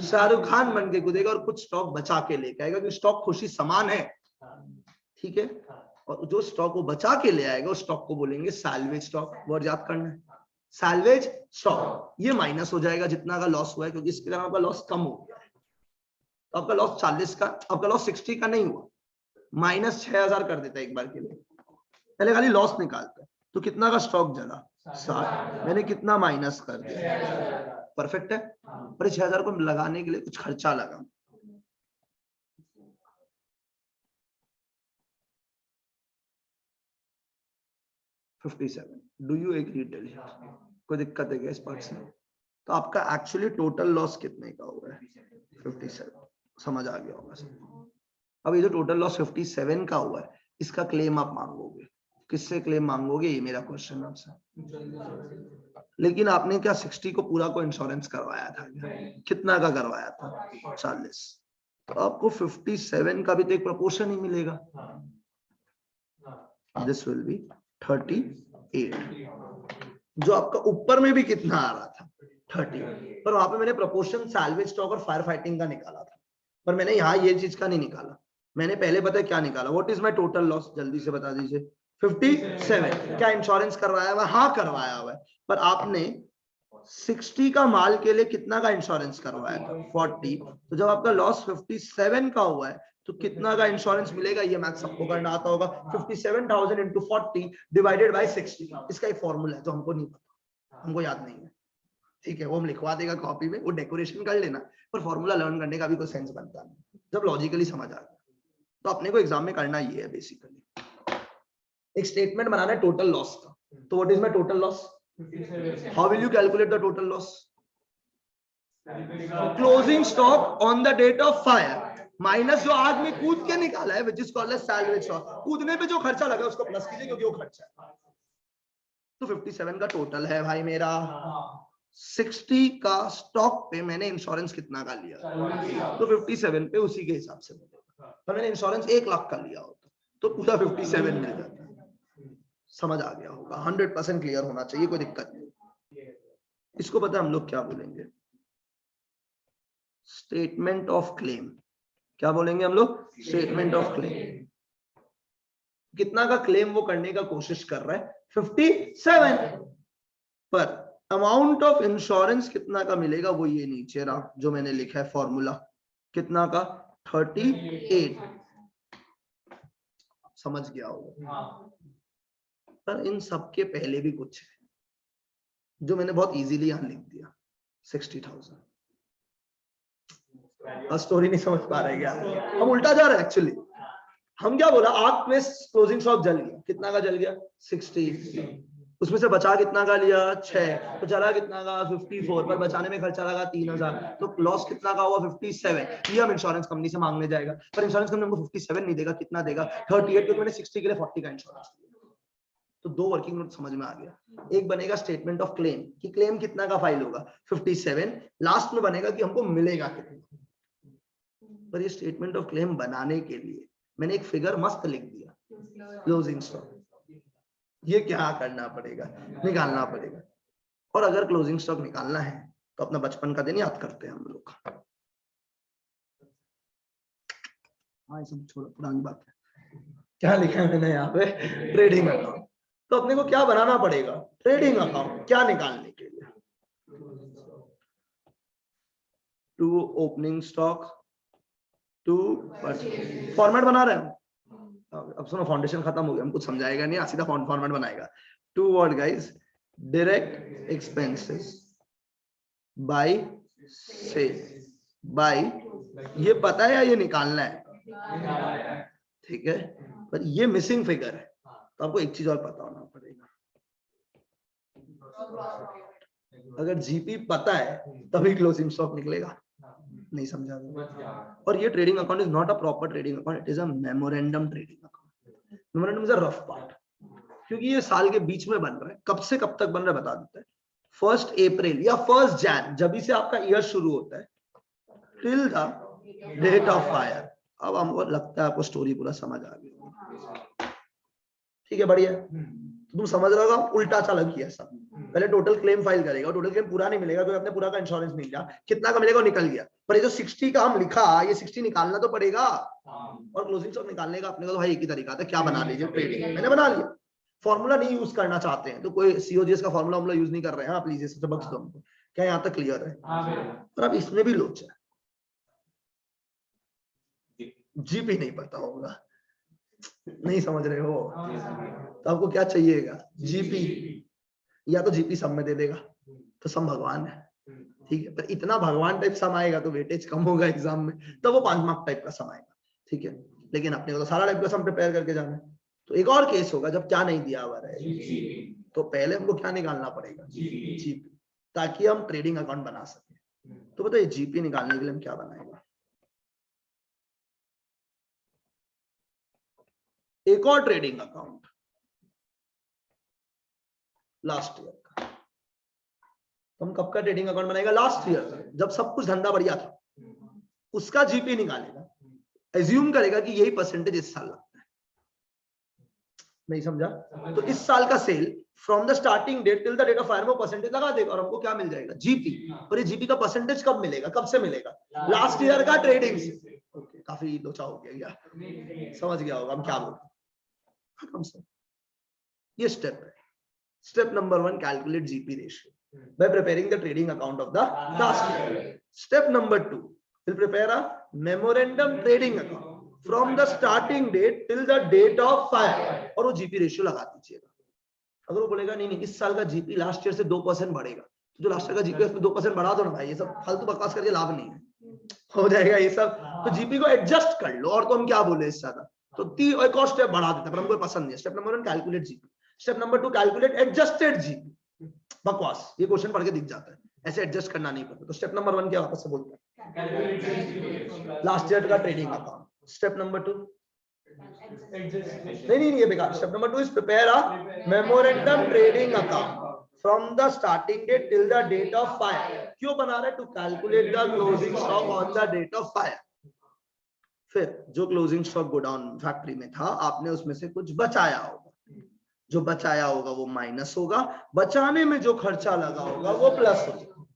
शाहरुख खान बन के कूदेगा और कुछ स्टॉक बचा के लेके आएगा, क्योंकि स्टॉक खुशी समान है, ठीक है। और जो स्टॉक वो बचा के ले आएगा उस स्टॉक को बोलेंगे सैल्वेज स्टॉक। वर्ड याद करना है, सैल्वेज स्टॉक। ये माइनस हो जाएगा जितना का लॉस हुआ है, क्योंकि इसके कारण आपका लॉस कम हो गया है। तो आपका लॉस 40 का, आपका लॉस 60 का नहीं हुआ, माइनस 6000 कर देता है एक बार के लिए, पहले खाली लॉस निकालता है। तो कितना का स्टॉक जला? 60। मैंने कितना माइनस कर दिया? परफेक्ट है। पर 6000 को लगाने के लिए कुछ खर्चा लगा, डू यू एग्री? कोई दिक्कत है क्या इस पार्ट से? तो आपका एक्चुअली टोटल लॉस कितने का हुआ है? 57। समझ आ गया होगा। अब ये जो टोटल लॉस 57 का हुआ है, इसका क्लेम आप मांगोगे, किससे क्लेम मांगोगे? ये मेरा क्वेश्चन आपसे। लेकिन आपने क्या 60 को पूरा को इंश्योरेंस करवाया था क्या? कितना का करवाया था? 40। तो आपको 57 का भी तो एक प्रपोर्शन ही मिलेगा, दिस विल बी 38। जो आपका ऊपर में भी कितना आ रहा था? 30। पर वहां पे मैंने प्रपोर्शन सैल्वेज स्टॉक और फायर फाइटिंग का निकाला था, पर मैंने यहाँ ये चीज का नहीं निकाला। मैंने पहले पता है क्या निकाला? What is my total loss? जल्दी से बता दीजिए। 57। क्या इंश्योरेंस करवाया हुआ? हाँ करवाया हुआ है। पर आपने 60 का माल के लिए कितना का इंश्योरेंस करवाया था? 40। तो जब आपका लॉस 57 का हुआ है तो कितना का इंश्योरेंस मिलेगा? ये मैथ सबको करना आता होगा। 57,000 इंटू 40 डिवाइडेड बाय 60। इसका एक फॉर्मूला है जो हमको नहीं पता, हमको याद नहीं है, ठीक है? वो हम लिखवा देगा कॉपी में, वो डेकोरेशन कर लेना, पर फॉर्मूला लर्न करने का भी कोई सेंस बनता नहीं जब लॉजिकली समझ आ गया। तो अपने को एग्जाम में करना ये है बेसिकली, एक स्टेटमेंट बनाना है टोटल लॉस का। तो what is my total loss? How will you calculate the total loss? Closing stock on the date of fire minus जो आग में कूद के निकाला है, which is called as salvage stock. कूदने पे जो खर्चा लगा उसको प्लस कीजिए क्योंकि वो खर्चा है। तो 57 का टोटल है भाई मेरा। 60 का स्टॉक पे मैंने इंश्योरेंस कितना का लिया? तो 57 पे उसी के हिसाब से मिलेगा। तो मैंने इंश्योरेंस 1 लाख का लिया होता तो पूरा 57 मिल जाता। समझ आ गया होगा? 100% क्लियर होना चाहिए, कोई दिक्कत नहीं। इसको पता है हम लोग क्या बोलेंगे? Statement of claim. क्या बोलेंगे हम लोग? Statement of claim. कितना का क्लेम वो करने का कोशिश कर रहा है? 57। पर अमाउंट ऑफ इंश्योरेंस कितना का मिलेगा? वो ये नीचे रहा जो मैंने लिखा है फॉर्मूला। कितना का? 38। समझ गया होगा? पर इन सब के पहले भी कुछ है जो मैंने बहुत इजीली यहां लिख दिया, 60,000। स्टोरी नहीं समझ पा रहे क्या? हम उल्टा जा रहे हैं एक्चुअली। हम क्या बोला? आग में क्लोजिंग स्टॉक जल गया, कितना का जल गया? 60। उसमें से बचा कितना का लिया? 6। तो चला कितना का? 54। पर बचाने में खर्चा लगा 3,000। तो लॉस कितना का हुआ? 57। ये हम इंश्योरेंस कंपनी से मांगने जाएगा, पर इंश्योरेंस कंपनी हमको 57 नहीं देगा। कितना देगा? 38, क्योंकि मैंने 60 के लिए 40 का इंश्योरेंस। तो दो वर्किंग नोट समझ में आ गया। एक बनेगा स्टेटमेंट ऑफ क्लेम कि क्लेम कितना का फाइल होगा? 57। लास्ट में बनेगा कि हमको मिलेगा कितना। पर ये स्टेटमेंट ऑफ क्लेम बनाने के लिए मैंने एक फिगर मस्त लिख दिया, क्लोजिंग स्टॉक। ये क्या करना पड़ेगा? निकालना पड़ेगा। और अगर क्लोजिंग स्टॉक निकालना है तो अपना बचपन का दिन याद करते हैं हम लोग। हाँ, सब छोड़ो, पुरानी बात है। क्या लिखा है मैंने यहाँ पे? Trading account. तो अपने को क्या बनाना पड़ेगा? Trading account. क्या निकालने के लिए? Two opening stock, two format बना रहे हैं। अब सुनो, फाउंडेशन खत्म हो गया, हम कुछ समझाएगा नहीं, सीधा फॉर्मेट बनाएगा। Two what guys? Direct expenses by sale by. ये पता है या ये निकालना है? ठीक है, पर ये मिसिंग फिगर है, तो आपको एक चीज और पता होना पड़ेगा। अगर जीपी पता है तभी क्लोजिंग स्टॉक निकलेगा। नहीं समझा? और ये trading account is not a proper trading account, it is a memorandum trading account. Memorandum is a rough part, क्योंकि ये साल के बीच में बन रहा है। कब से कब तक बन रहा है बता देता है। 1 अप्रैल या 1 जैन, जब से आपका ईयर शुरू होता है, till the date of fire. अब हमको लगता है आपको स्टोरी पूरा समझ आ गया। ठीक है, बढ़िया। तो तुम समझ रहे हो? उल्टा सा लग गया सब। पहले टोटल क्लेम फाइल करेगा, टोटल क्लेम पूरा नहीं मिलेगा क्योंकि अपने पूरा का इंश्योरेंस मिल गया। कितना का मिलेगा? वो निकल गया। पर ये जो 60 का हम लिखा, ये 60 निकालना तो पड़ेगा। और क्लोजिंग स्टॉक निकालने का अपने को तो भाई एक ही तरीका था, क्या बना लीजिए? ट्रेडिंग। मैंने बना लिया। फॉर्मूला नहीं यूज करना चाहते हैं तो कोई सीओजीएस का फॉर्मूला हम लोग यूज नहीं कर रहे हैं। हाँ प्लीज इससे बख्श दो हमको। क्या यहाँ तक क्लियर है? पर अब इसमें भी लोचा है, जीपी नहीं पता होगा। नहीं समझ रहे हो? तो आपको क्या चाहिएगा? जीपी। या तो जीपी सब में दे देगा तो सम भगवान है, ठीक है। पर इतना भगवान टाइप सम आएगा तो वेटेज कम होगा एग्जाम में, तो वो 5 मार्क टाइप का सम आएगा, ठीक है। लेकिन अपने को तो सारा टाइप का सम प्रिपेयर करके जाना है। तो एक और केस होगा जब क्या नहीं दिया हुआ रहे, तो पहले हमको क्या निकालना पड़ेगा? जीपी, ताकि हम ट्रेडिंग अकाउंट बना सके। तो बताइए जीपी निकालने के लिए हम क्या बनाएगा? एक और ट्रेडिंग अकाउंट लास्ट ईयर का, तो हम कब का ट्रेडिंग अकाउंट बनाएगा? लास्ट ईयर का, जब सब कुछ धंधा बढ़िया था, उसका जीपी निकालेगा, एज्यूम करेगा कि यही परसेंटेज इस साल लगता है। नहीं समझा? तो इस साल का sale from the starting date till the date of fire में परसेंटेज लगा देगा और हमको क्या मिल जाएगा? जीपी। और ये जीपी का परसेंटेज कब मिलेगा? कब से मिलेगा? लास्ट ईयर का ट्रेडिंग से। ओके, काफी लोचा हो गया क्या? समझ गया होगा हम क्या बोल रहे हैं। ये स्टेप है। Step number 1, calculate GP ratio by preparing the trading account of the last year. Step number 2, will prepare a memorandum trading account from the starting date till the date of fire, और वो GP ratio लगा दीजिएगा। अगर वो बोलेगा नहीं नहीं इस साल का जीपी लास्ट ईयर से 2% बढ़ेगा, तो जो लास्ट ईयर का जीपी है उसमें 2% बढ़ा दो ना भाई, ये सब फालतू बकवास करके लाभ नहीं है, हो जाएगा ये सब। तो जीपी को एडजस्ट कर लो, और तो हम क्या बोले इससे ज्यादा। तो एक और स्टेप बढ़ा देते हैं, पर हमको पसंद नहीं है। Step number 1, calculate GP. Step number 2, calculate adjusted GP. बकवास, ये क्वेश्चन पढ़ के दिख जाता है, ऐसे एडजस्ट करना नहीं पड़ता। तो स्टेप नंबर 1 क्या वापस से बोलते हैं? लास्ट ईयर का ट्रेडिंग अकाउंट। स्टेप नंबर 2, नहीं ये बेकार। Step number 2 is prepare a memorandum trading account from the starting date till the date of fire. क्यों बना रहे? To calculate the closing stock on the date of fire. फिर जो closing stock godown factory में था, आपने उसमें से कुछ बचाया होगा, जो बचाया होगा वो माइनस होगा, बचाने में जो खर्चा लगा होगा वो प्लस होगा।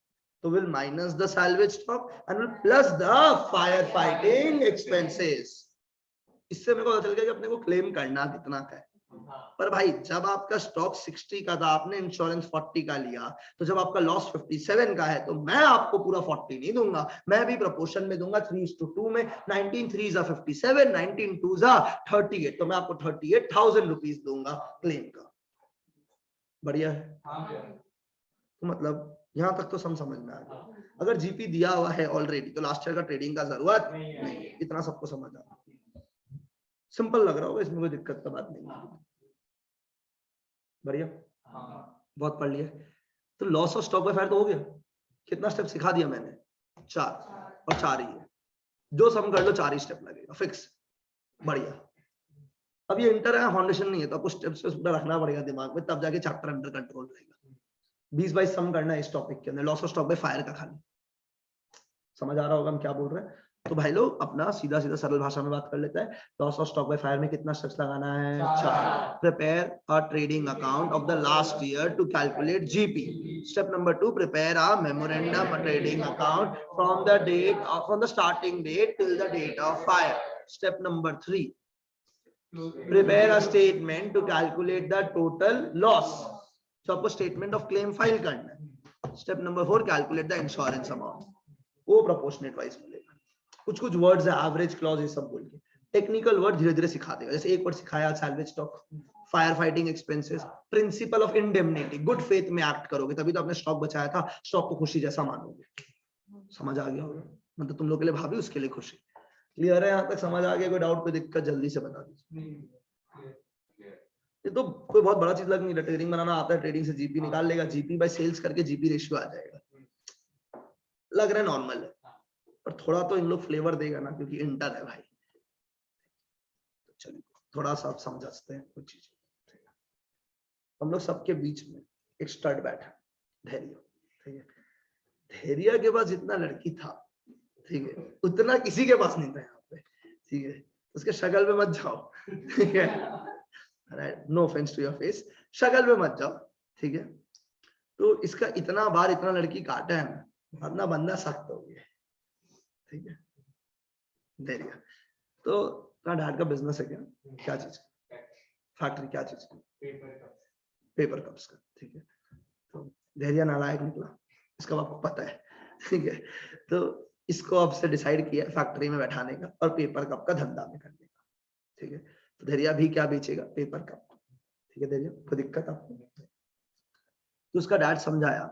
तो will minus the salvage stock and will plus the fire fighting expenses. इससे मेरे को पता चल गया कि अपने को क्लेम करना कितना का है। पर भाई जब आपका स्टॉक 60 का था, आपने इंश्योरेंस 40 का लिया, तो जब आपका लॉस 57 का है, तो मैं आपको पूरा 40 नहीं दूंगा, मैं भी प्रोपोर्शन में दूंगा 3:2 में। 19 3s are 57, 19 2s are 38, तो मैं आपको 38,000 रुपीज दूंगा क्लेम का। बढ़िया है। तो मतलब यहां तक तो समझ में आ गया। अगर जीपी दिया हुआ है ऑलरेडी, तो लास्ट ईयर का ट्रेडिंग का जरूरत नहीं, इतना सबको समझ आ रहा। सिंपल लग रहा होगा, इसमें कोई दिक्कत का बात नहीं। बढ़िया, बहुत पढ़ लिया। तो loss of stock by fire तो हो गया। कितना स्टेप सिखा दिया मैंने? 4, और 4 ही है। जो सम कर लो 4 ही स्टेप लगेगा, फिक्स। बढ़िया। अब ये इंटर है, फाउंडेशन नहीं है, तो आपको स्टेप्स पूरा रखना पड़ेगा दिमाग में, तब जाके चैप्टर अंडर कंट्रोल रहेगा। 20-22 सम करना है इस टॉपिक के अंदर, loss of stock by fire का खाली। समझ आ रहा होगा हम क्या बोल रहे हैं? तो भाई लोग अपना सीधा सरल भाषा में बात कर लेते हैं। Loss of stock by fire में कितना स्टेप्स लगाना है? 4। Prepare a trading account of the last year to calculate GP. Step number 2, prepare a memorandum trading account from the starting date till the date of fire. Step number 3, prepare a statement to calculate the total loss. तो आपको statement of claim file करना है। Step number 4, calculate the insurance amount, वो proportionate wise मिलेगा। कुछ words है, average clause, ये सब बोल के टेक्निकल वर्ड धीरे धीरे सिखा देगा। जैसे एक वर्ड सिखाया, salvage stock, fire fighting expenses, principle of indemnity. Good faith में एक्ट करोगे तभी तो आपने स्टॉक बचाया था, स्टॉक को खुशी जैसा मानोगे। समझ आ गया होगा? मतलब तुम लोग के लिए भाभी, उसके लिए खुशी। क्लियर है? यहाँ तक समझ आ गया? कोई डाउट, कोई दिक्कत जल्दी से बता दीजिए। ये तो कोई बहुत बड़ा चीज लग नहीं रहा। ट्रेडिंग बनाना आता है, ट्रेडिंग से जीपी निकाल लेगा, जीपी बाय सेल्स करके जीपी रेशियो आ जाएगा। लग रहा है नॉर्मल है, पर थोड़ा तो इन लोग फ्लेवर देगा ना, क्योंकि इंटर है भाई। चलिए थोड़ा सा आप समझते हैं कुछ चीज। हम लोग सबके बीच में एक स्टड बैठा, धैर्य। ठीक है, धैर्य के पास जितना लड़की था, ठीक है, उतना किसी के पास नहीं था यहाँ पे। ठीक है, उसके शक्ल पे मत जाओ। ठीक है, no offence to your face, शक्ल पे मत जाओ। ठीक है, तो इसका इतना बार इतना लड़की काटा है ना, अपना बंदा सख्त हो गया। ठीक है, धैर्य। तो डैड का बिजनेस है क्या? क्या चीज? फैक्ट्री। क्या चीज? पेपर कप्स का। ठीक है, तो धैर्य नालायक निकला, इसका आपको पता है। ठीक है, तो इसको आपसे डिसाइड किया फैक्ट्री में बैठाने का और पेपर कप का धंधा में करने का। ठीक है, तो धैर्य भी क्या बेचेगा? Paper cup. ठीक है, धैर्य कोई दिक्कत आपको? तो उसका डैड समझाया,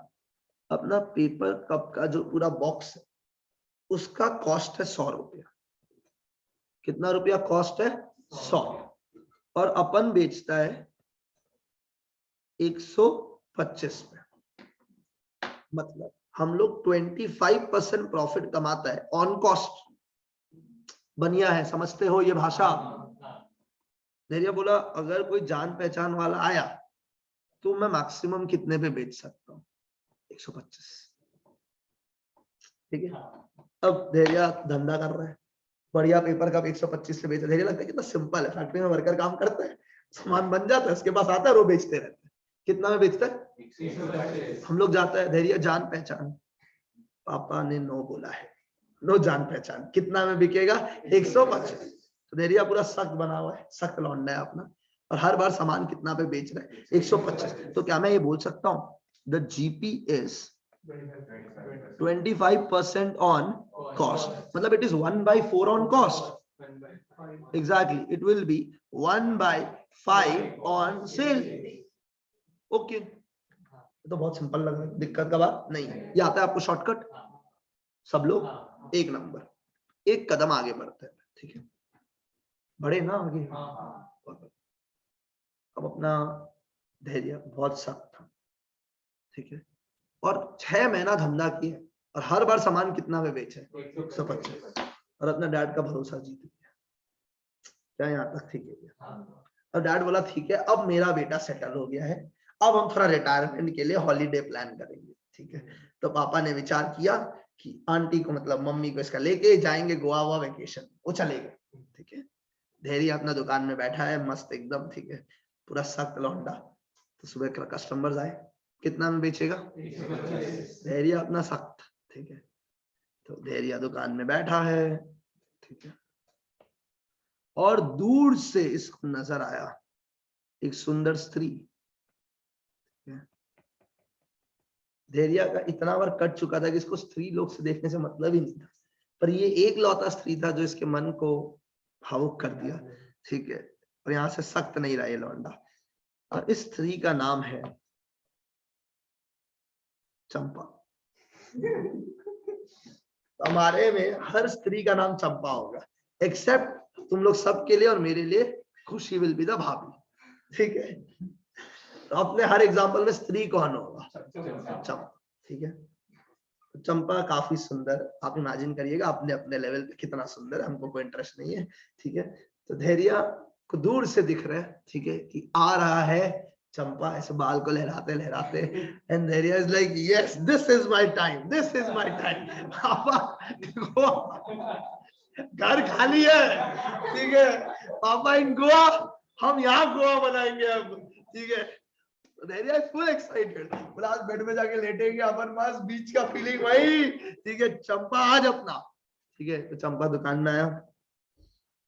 अपना पेपर कप का जो पूरा बॉक्स है उसका कॉस्ट है 100 रुपया। कितना रुपया कॉस्ट है? 100। और अपन बेचता है 125 में। मतलब हम लोग 25% प्रॉफिट कमाता है ऑन कॉस्ट। बढ़िया है, समझते हो ये भाषा? धैर्य बोला, अगर कोई जान पहचान वाला आया तो मैं मैक्सिमम कितने पे बेच सकता हूँ? 125। ठीक है, अब धैर्य धंधा कर रहा है, बढ़िया पेपर कप 125 से बेचा। धैर्य लगता है कितना सिंपल है, फैक्ट्री में वर्कर काम करता है, सामान बन जाता है, उसके पास आता है, वो बेचते रहते हैं। कितना में बेचता है? हम लोग जाता है, धैर्य जान पहचान, पापा ने नो बोला है, नो जान पहचान, कितना में बिकेगा? 125। तो धैर्य पूरा सख्त बना हुआ है, सख्त लौंडा है अपना, और हर बार सामान कितना पे बेच रहा है? 125। तो क्या मैं ये बोल सकता हूँ the GP is 25% on cost, मतलब it is 1/4 on cost. Exactly, it will be 1/5 on sale. Okay, तो बहुत सिंपल लग रहा है, दिक्कत का बात नहीं है। ये आता है आपको शॉर्टकट? सब लोग एक नंबर, एक कदम आगे बढ़ते हैं। ठीक है, बढ़े ना आगे। अब अपना धैर्य बहुत सख्त था, ठीक है, और 6 महीना धंधा किया और हर बार सामान कितना में बेचे? 125, और अपना डैड का भरोसा जीत गया। क्या यहाँ तक ठीक है? और डैड बोला ठीक है, अब मेरा बेटा सेटल हो गया है, अब हम थोड़ा रिटायरमेंट के लिए हॉलीडे प्लान करेंगे। ठीक है, तो पापा ने विचार किया कि आंटी को, मतलब मम्मी को इसका लेके जाएंगे गोवा वेकेशन। वो चले गए। ठीक है, धैर्य अपना दुकान में बैठा है मस्त एकदम, ठीक है, पूरा सख्त लौंडा। तो सुबह का कस्टमर्स आए, कितना में बेचेगा? धैर्य अपना सख्त। ठीक है, तो धैर्य दुकान में बैठा है, ठीक है, और दूर से इसको नजर आया एक सुंदर स्त्री। धैर्य का इतना बार कट चुका था कि इसको स्त्री लोग से देखने से मतलब ही नहीं था, पर ये एक लौता स्त्री था जो इसके मन को भावुक कर दिया। ठीक है, और यहाँ से सख्त नहीं रहा ये लौंडा, और इस स्त्री का नाम है चंपा। हमारे में हर स्त्री का नाम चंपा होगा, एक्सेप्ट तुम लोग सबके लिए और मेरे लिए खुशी विल बी द भाभी। ठीक है, तो अपने हर एग्जाम्पल में स्त्री कौन होगा? चंपा। ठीक है, चंपा काफी सुंदर, आप इमेजिन करिएगा अपने अपने लेवल पे कितना सुंदर है, हमको कोई इंटरेस्ट नहीं है। ठीक है, तो धैर्य को दूर से दिख रहा है, ठीक है, कि आ रहा है चंपा, ऐसे बाल को लहराते लहराते, एंड धैर्य is like yes this is my time, this is my time. पापा घर खाली है, ठीक है, पापा इन गोवा, हम यहाँ गोवा बनाएंगे अब। ठीक है, धैर्य इज फुल एक्साइटेड, बोला आज बेड में जाके लेटेंगे अपन, बस बीच का फीलिंग वही। ठीक है, चंपा आज अपना। ठीक है, तो चंपा दुकान में आया,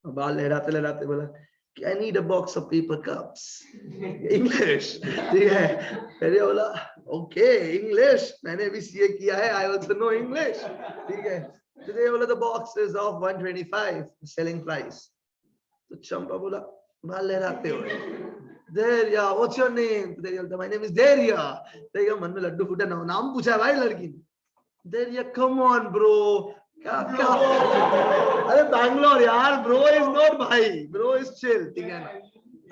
बाल लहराते लहराते बोला I need a box of paper cups. English. ठीक है, धैर्य बोला ओके इंग्लिश, मैंने भी सीए किया है, I also know English. ठीक है, तो धैर्य बोला the box is of 125 selling price. तो चंपा बोला बाल लहराते हुए धैर्य what's your name? धैर्य बोलता my name is धैर्य। धैर्य मन में लड्डू फूटा, नाम पूछा भाई लड़की ने। धैर्य come on bro, क्या क्या, अरे बैंगलोर यार, ब्रो इज नॉट भाई, ब्रो इज चिल। ठीक है ना,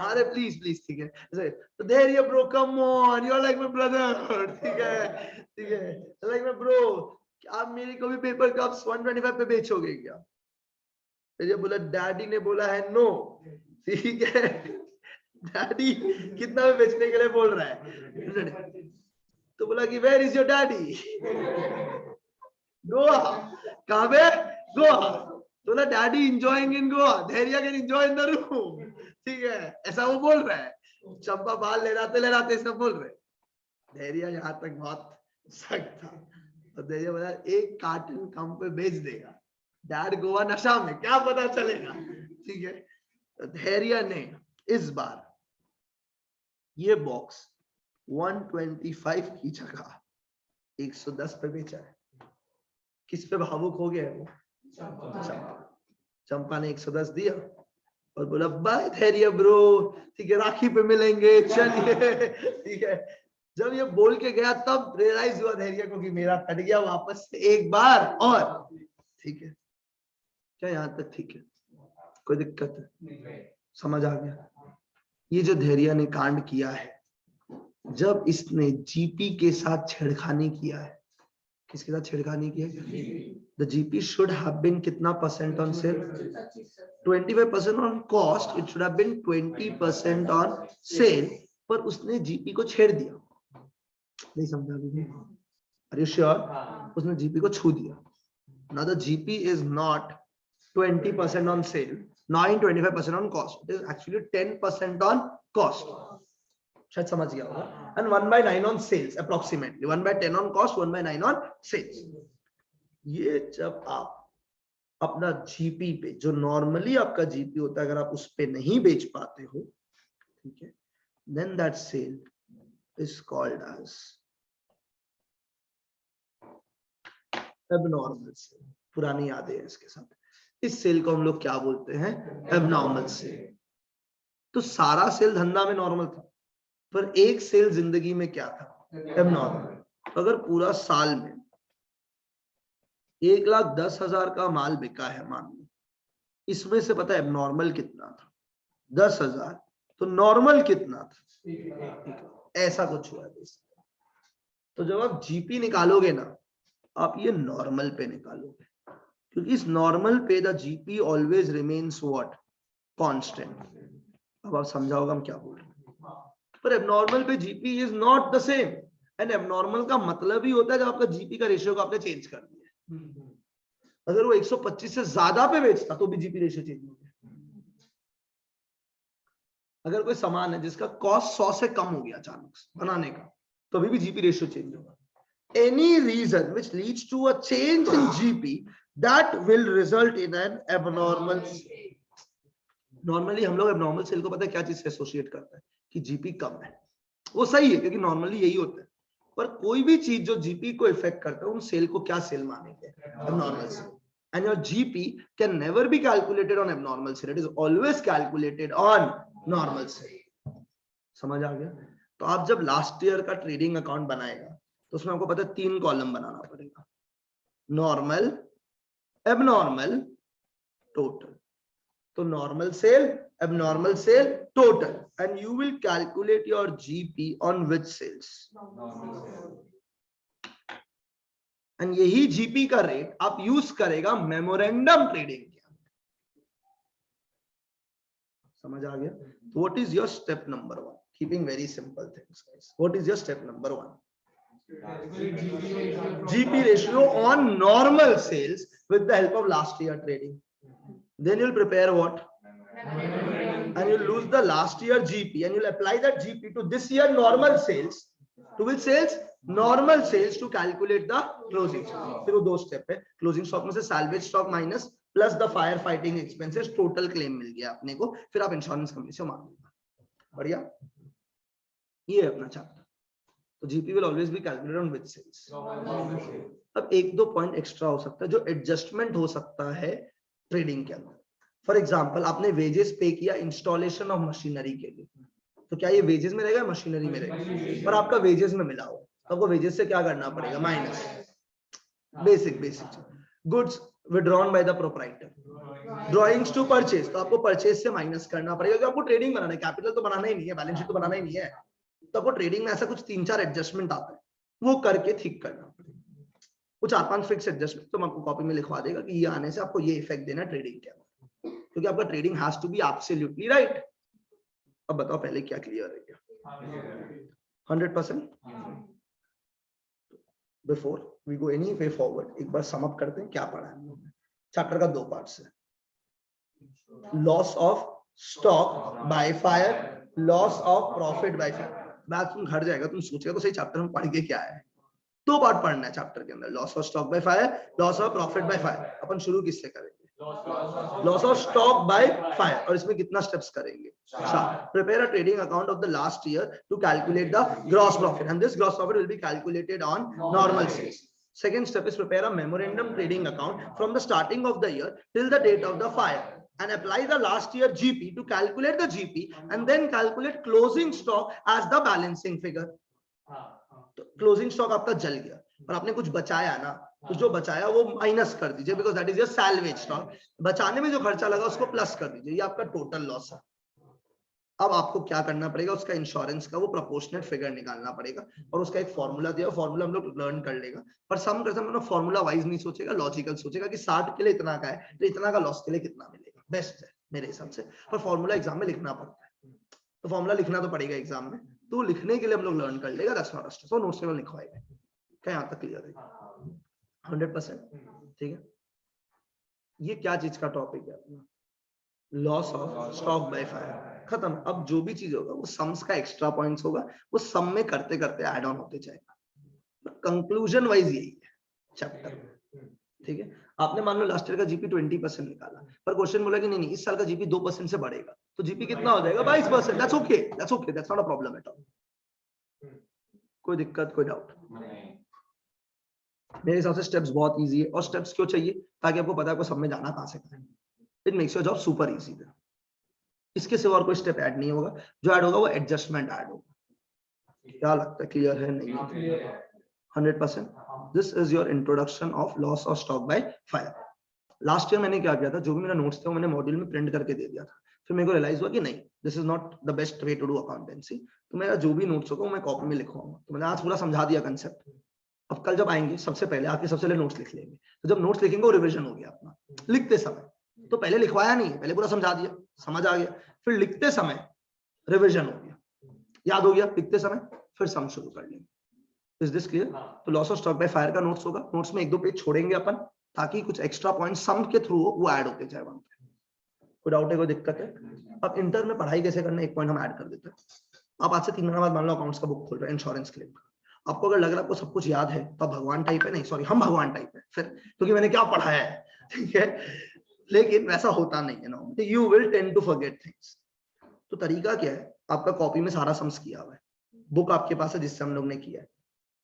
अरे प्लीज प्लीज। ठीक है, तो Dhairya bro come on, you are like my brother. ठीक है, ठीक है, लाइक माय ब्रो, आप मेरे को भी पेपर कप्स 125 पे बेचोगे क्या? धैर्य बोला डैडी ने बोला है नो। ठीक है, डैडी कितना में बेचने के लिए बोल रहा है? तो बोला कि where is your daddy? Goa. कहां पे? गोवा। तो ना डैडी इंजॉइंग इन गोवा, धैर्य can enjoy in the room. ठीक है, ऐसा वो बोल रहा है। चंपा बाल लहराते लहराते सब बोल रहे। धैर्य यहाँ तक बहुत सख्त था, तो धैर्य बोला एक कार्टन कम पे बेच देगा, डैड गोवा नशा में, क्या पता चलेगा। ठीक है, तो धैर्य ने इस बार ये बॉक्स 125 की जगह 110 पे बेचा है। किस पे भावुक हो गया है वो? चंपा ने 110 दिया और बोला बाय धैर्य ब्रो, ठीक है, राखी पे मिलेंगे, चलिए। ठीक है, जब ये बोल के गया तब रियलाइज हुआ धैर्य को कि मेरा कट गया वापस से एक बार और। ठीक है, क्या यहाँ तक ठीक है? कोई दिक्कत है? समझ आ गया? ये जो धैर्य ने कांड किया है, जब इसने जीपी के साथ छेड़खानी किया है, किसके साथ छेड़खानी की है? The GP should have been कितना percent on sale? 25% on cost, it should have been 20% on sale, पर उसने जीपी को छेड़ दिया। नहीं समझा अभी? Are you sure? उसने जीपी को छू दिया. Now the GP is not 20% on sale, 25% on cost. It is actually 10% on cost. शायद समझ गया होगा. And 1/9 on sales approximately. 1/10 on cost, 1/9 on sales. ये जब आप अपना जीपी पे, जो नॉर्मली आपका जीपी होता है, अगर आप उस पे नहीं बेच पाते हो, ठीक है, then that sale is called as abnormal sale. पुरानी यादें हैं इसके साथ. इस सेल को हम लोग क्या बोलते हैं? Abnormal sale. तो सारा सेल धंधा में नॉर्मल था, पर एक सेल जिंदगी में क्या था? एबनॉर्मल. अगर पूरा साल में 1,10,000 का माल बिका है, मान लो, इसमें से पता है एबनॉर्मल कितना था? 10,000. तो नॉर्मल कितना था? ऐसा कुछ हुआ है. तो जब आप जीपी निकालोगे ना, आप ये नॉर्मल पे निकालोगे, क्योंकि इस नॉर्मल पे the GP always remains what? Constant. अब आप समझाओगे हम क्या बोल रहे हैं. पर एबनॉर्मल पे GP is not the same. And abnormal का मतलब ही होता है जब आपका जीपी का रेशियो को आपने चेंज कर दिया. अगर वो 125 से ज्यादा पे बेचता तो भी जीपी रेशियो चेंज हो गया. अगर कोई सामान है जिसका कॉस्ट 100 से कम हो गया अचानक बनाने का, तो अभी भी जीपी रेशियो चेंज होगा. Any reason which leads to a change in GP that will result in an abnormal sale. Normally हम लोग abnormal sale को पता है क्या चीज से एसोसिएट करता है? कि जीपी कम है. वो सही है, क्योंकि नॉर्मली यही होता है. पर कोई भी चीज जो जीपी को इफेक्ट करता है, उन सेल को क्या सेल मानेंगे? abnormal sale. And your GP can never be calculated on abnormal sale. It is always calculated on normal sale. समझ आ गया? तो आप जब लास्ट ईयर का ट्रेडिंग अकाउंट बनाएगा, तो उसमें आपको पता है 3 कॉलम बनाना पड़ेगा. Normal, abnormal, total. तो normal sale, abnormal sale, total. And you will calculate your GP on which sales. And यही जीपी का रेट आप यूज करेगा मेमोरेंडम ट्रेडिंग के अंदर. समझ आ गया? What is your step number 1? Keeping very simple things guys. What is your step number 1? GP ratio on normal sales with the help of last year trading. Then you'll prepare what? And you'll lose the last year GP and you'll apply that GP to this year normal sales. To which sales? Normal sales, to calculate the closing stock. फिर वो 2 step है. Closing stock में से salvage stock minus plus the fire fighting expenses, total claim मिल गया अपने को. फिर आप इंश्योरेंस कंपनी से मांग लेना. बढ़िया. ये है अपना चैप्टर. तो GP will always be calculated on which sales. अब 1-2 पॉइंट एक्स्ट्रा हो सकता है जो एडजस्टमेंट हो सकता है ट्रेडिंग के अंदर. फॉर एग्जांपल, आपने वेजेस पे किया इंस्टॉलेशन ऑफ मशीनरी के लिए, तो क्या ये वेजेस में रहेगा, मशीनरी में रहेगा? पर आपका वेजेस में मिला हुआ, तो आपको वेजेस से क्या करना पड़ेगा? Minus. Basic goods withdrawn by the proprietor, drawings to purchase, तो आपको परचेज से माइनस करना पड़ेगा, क्योंकि आपको ट्रेडिंग बनाना है, कैपिटल तो बनाना ही नहीं है, बैलेंस शीट तो बनाना ही नहीं है. तो आपको ट्रेडिंग में ऐसा कुछ 3-4 एडजस्टमेंट आता है, वो करके ठीक करना पड़ेगा. वो 4-5 फिक्स एडजस्टमेंट तो मैं आपको कॉपी में लिखवा देगा कि ये आने से आपको ये इफेक्ट देना है ट्रेडिंग के अंदर, क्योंकि आपका trading has to be absolutely right. अब बताओ पहले क्या क्लियर है क्या? 100%. Before we go any way forward, एक बार सम अप करते हैं क्या पढ़ा है हम लोग. चैप्टर का 2 पार्ट्स है. Loss of stock by fire, loss of profit by fire. बाद तुम घर जाएगा, तुम सोचेगा तो सही चैप्टर में पढ़ के क्या है. 2 पार्ट पढ़ना है चैप्टर के अंदर. Loss of stock by fire, loss of profit by fire. अपन शुरू किससे करेंगे? Loss of stock by fire. और इसमें कितना स्टेप्स करेंगे? 4. Prepare a trading account of the last year to calculate the gross profit, and this gross profit will be calculated on normal sales. Second step is prepare a memorandum trading account from the starting of the year till the date of the fire, and apply the last year GP to calculate the GP, and then calculate closing stock as the balancing figure. तो closing stock आपका जल गया, पर आपने कुछ बचाया ना, तो जो बचाया वो माइनस कर दीजिए, because that is your salvage stock. बचाने में जो खर्चा लगा उसको प्लस कर दीजिए, ये आपका टोटल लॉस है. अब आपको क्या करना पड़ेगा? उसका इंश्योरेंस का वो प्रोपोर्शनेट फिगर निकालना पड़ेगा, और उसका एक फॉर्मूला दिया, फॉर्मूला हम लोग लर्न कर लेगा. पर सम कर सम फॉर्मूला वाइज नहीं सोचेगा, लॉजिकल सोचेगा कि 60 के लिए इतना का है, तो इतना का लॉस के लिए कितना मिलेगा. बेस्ट है मेरे हिसाब से. पर फॉर्मूला एग्जाम में लिखना पड़ता है, तो फॉर्मूला लिखना तो पड़ेगा एग्जाम में, तो लिखने के लिए हम लोग लर्न कर लेगा. That's not a stress. वो नोट्स में लिखवाएगा. क्या यहाँ तक क्लियर है? 100%। ठीक है, ये क्या चीज का टॉपिक है अपना? Loss of stock by fire. खत्म। अब जो भी चीज होगा वो सम्स का एक्स्ट्रा पॉइंट्स होगा, वो सम में करते करते ऐड ऑन होते जाएगा। कंक्लूजन वाइज यही है चैप्टर। ठीक है, आपने मान लो लास्ट ईयर का जीपी 20% निकाला, पर क्वेश्चन बोला कि नहीं इस साल का जीपी 2% से बढ़ेगा, तो जीपी कितना हो जाएगा? 22%। That's okay, that's okay, that's not a problem at all. कोई दिक्कत, कोई डाउट? मेरे हिसाब से स्टेप्स बहुत इजी है। और स्टेप्स क्यों चाहिए? ताकि आपको पता है आपको सब में जाना कहां से कहां है। It makes your job super easy. इसके सिवा और कोई स्टेप ऐड नहीं होगा। जो ऐड होगा वो एडजस्टमेंट ऐड होगा। क्या लगता है, क्लियर है? नहीं? 100%। This is your introduction of loss of stock by fire. Last year मैंने क्या किया था, जो भी मेरा नोट्स थे वो मैंने मॉड्यूल में प्रिंट करके दे दिया था। फिर मेरे को रियलाइज हुआ कि नहीं, this is not the best way to do accountancy. तो मेरा जो भी नोट्स होगा वो मैं कॉपी में लिखवाऊंगा। तो मैंने आज पूरा समझा दिया कंसेप्ट। अब कल जब आएंगे सबसे पहले आके सबसे पहले नोट्स लिख लेंगे। तो जब नोट्स लिखेंगे वो रिविजन हो गया अपना। लिखते समय तो पहले लिखवाया नहीं है, पहले पूरा समझा दिया, समझ आ गया। फिर लिखते समय रिविजन हो गया, याद हो गया। लिखते समय फिर सम शुरू कर लेंगे। Is this clear? तो loss of stock by fire का नोट्स होगा। नोट्स में 1-2 पेज छोड़ेंगे अपन, ताकि कुछ एक्स्ट्रा पॉइंट सम के थ्रू वो ऐड होते जाए वहां पे। कोई डाउट है, कोई दिक्कत है? अब इंटर में पढ़ाई कैसे करना है, एक पॉइंट हम ऐड कर देते हैं। आप आज से 3 महीने बाद मान लो अकाउंट्स का बुक खोल रहे हैं, इंश्योरेंस क्लेम का। आपको अगर लग रहा है आपको सब कुछ याद है, तो भगवान टाइप है। नहीं सॉरी, हम भगवान टाइप है फिर, क्योंकि मैंने क्या पढ़ाया है। ठीक है, लेकिन वैसा होता नहीं है ना। You will tend to forget things. तो तरीका क्या है, आपका कॉपी में सारा सम्स किया हुआ है, बुक आपके पास है जिससे हम लोग ने किया है।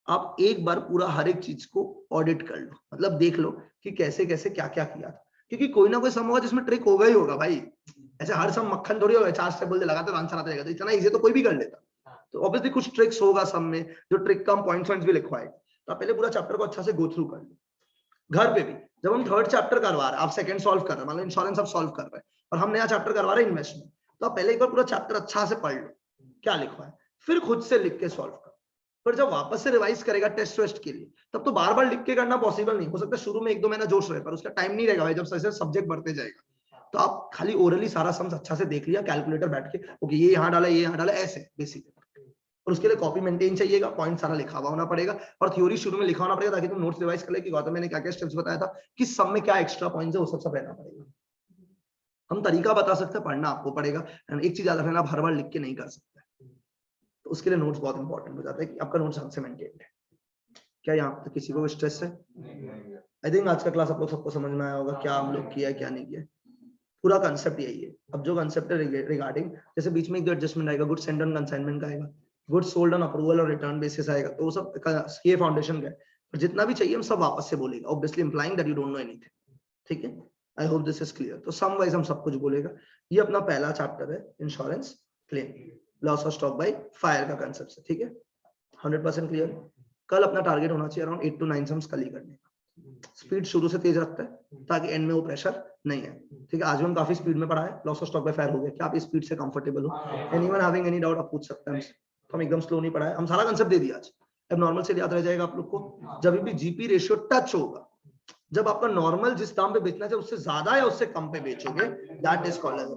आप एक बार पूरा हर एक चीज को ऑडिट कर लो, मतलब देख लो कि कैसे कैसे क्या क्या किया था। क्योंकि कोई ना कोई सम होगा जिसमें ट्रिक होगा ही होगा भाई। ऐसे हर सम मक्खन थोड़ी होगा, 4 स्टेप बोलते लगाते आंसर आता रहेगा। तो इतना इजी तो कोई भी कर लेता। तो ऑब्वियसली कुछ ट्रिक्स होगा सम में, जो ट्रिक का हम पॉइंट्स भी लिखवाएगा। तो आप पहले पूरा चैप्टर को अच्छा से गो थ्रू कर लो। घर पे भी जब हम 3rd चैप्टर करवा रहे हैं, आप 2nd सॉल्व कर रहे हैं, मान लो इंश्योरेंस आप सॉल्व कर रहे हैं और हम नया चैप्टर करवा रहे हैं इन्वेस्टमेंट, तो आप पहले एक बार पूरा चैप्टर अच्छा से पढ़ लो क्या लिखवा है, फिर खुद से लिख के सॉल्व करो। पर जब वापस से रिवाइज करेगा टेस्ट वेस्ट के लिए, तब तो बार बार लिख के करना पॉसिबल नहीं हो सकता। शुरू में 1-2 महीना जोश रहे, पर उसका टाइम नहीं रहेगा भाई, जब जैसे सब्जेक्ट बढ़ते जाएगा। तो आप खाली ओरली सारा सम्स अच्छा से देख लिया, कैलकुलेटर बैठ के ओके ये यहाँ डाला, ये यहाँ डाला, ऐसे बेसिक। और उसके लिए कॉपी मेंटेन चाहिएगा, पॉइंट सारा लिखा हुआ होना पड़ेगा, और थ्योरी शुरू में लिखा होना पड़ेगा, ताकि तुम नोट्स रिवाइज कर ले कि गौतम मैंने क्या क्या स्टेप्स बताया था, किस सब में क्या एक्स्ट्रा पॉइंट्स है, वो सब रहना पड़ेगा। हम तरीका बता सकते हैं, पढ़ना आपको पड़ेगा। एक चीज याद रखना, आप हर बार लिख के नहीं कर सकते, तो उसके लिए नोट्स बहुत इंपॉर्टेंट हो जाता है कि आपका नोट्स हमसे मेंटेन है। क्या यहाँ पे किसी को स्ट्रेस है? आई थिंक आज का क्लास आप लोग सबको समझ में आया होगा, क्या हम लोग किया क्या नहीं किया। पूरा कंसेप्ट यही है। अब जो कंसेप्ट है रिगार्डिंग, जैसे बीच में एक एडजस्टमेंट आएगा, गुड सेंड ऑन कंसाइनमेंट का आएगा, गुड सोल्ड ऑन अप्रूवल और रिटर्न बेसिस आएगा, तो वो सब ये फाउंडेशन का है। पर जितना भी चाहिए हम सब वापस से बोलेगा, obviously implying that you don't know anything. ठीक है, I hope this is clear. तो सम वाइज हम सब कुछ बोलेगा। ये अपना पहला चैप्टर है, insurance claim, loss of stock by fire का कंसेप्ट है। ठीक है, 100% क्लियर। कल अपना टारगेट होना चाहिए अराउंड 8 to 9 सम्स कल ही करने का। स्पीड शुरू से तेज रखता है ताकि एंड में वो प्रेशर नहीं है। ठीक है, आज हम काफी स्पीड में पढ़ा है, loss of stock by fire हो गया। क्या आप इस स्पीड से कंफर्टेबल हो? एनीवन हैविंग एनी डाउट आप पूछ सकते हैं हमसे। तो हम एकदम स्लो नहीं पढ़ा है, हम सारा कंसेप्ट दे दिया आज। अब नॉर्मल से याद रह जाएगा आप लोग को। जब भी जीपी रेशियो टच होगा, जब आपका नॉर्मल जिस दाम पे बेचना चाहिए उससे ज्यादा या उससे कम पे बेचोगे, that is called as a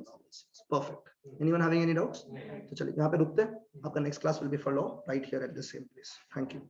perfect. Anyone having any doubts? तो चलिए यहाँ पे रुकते हैं। आपका next class will be follow right here at the same place. Thank you.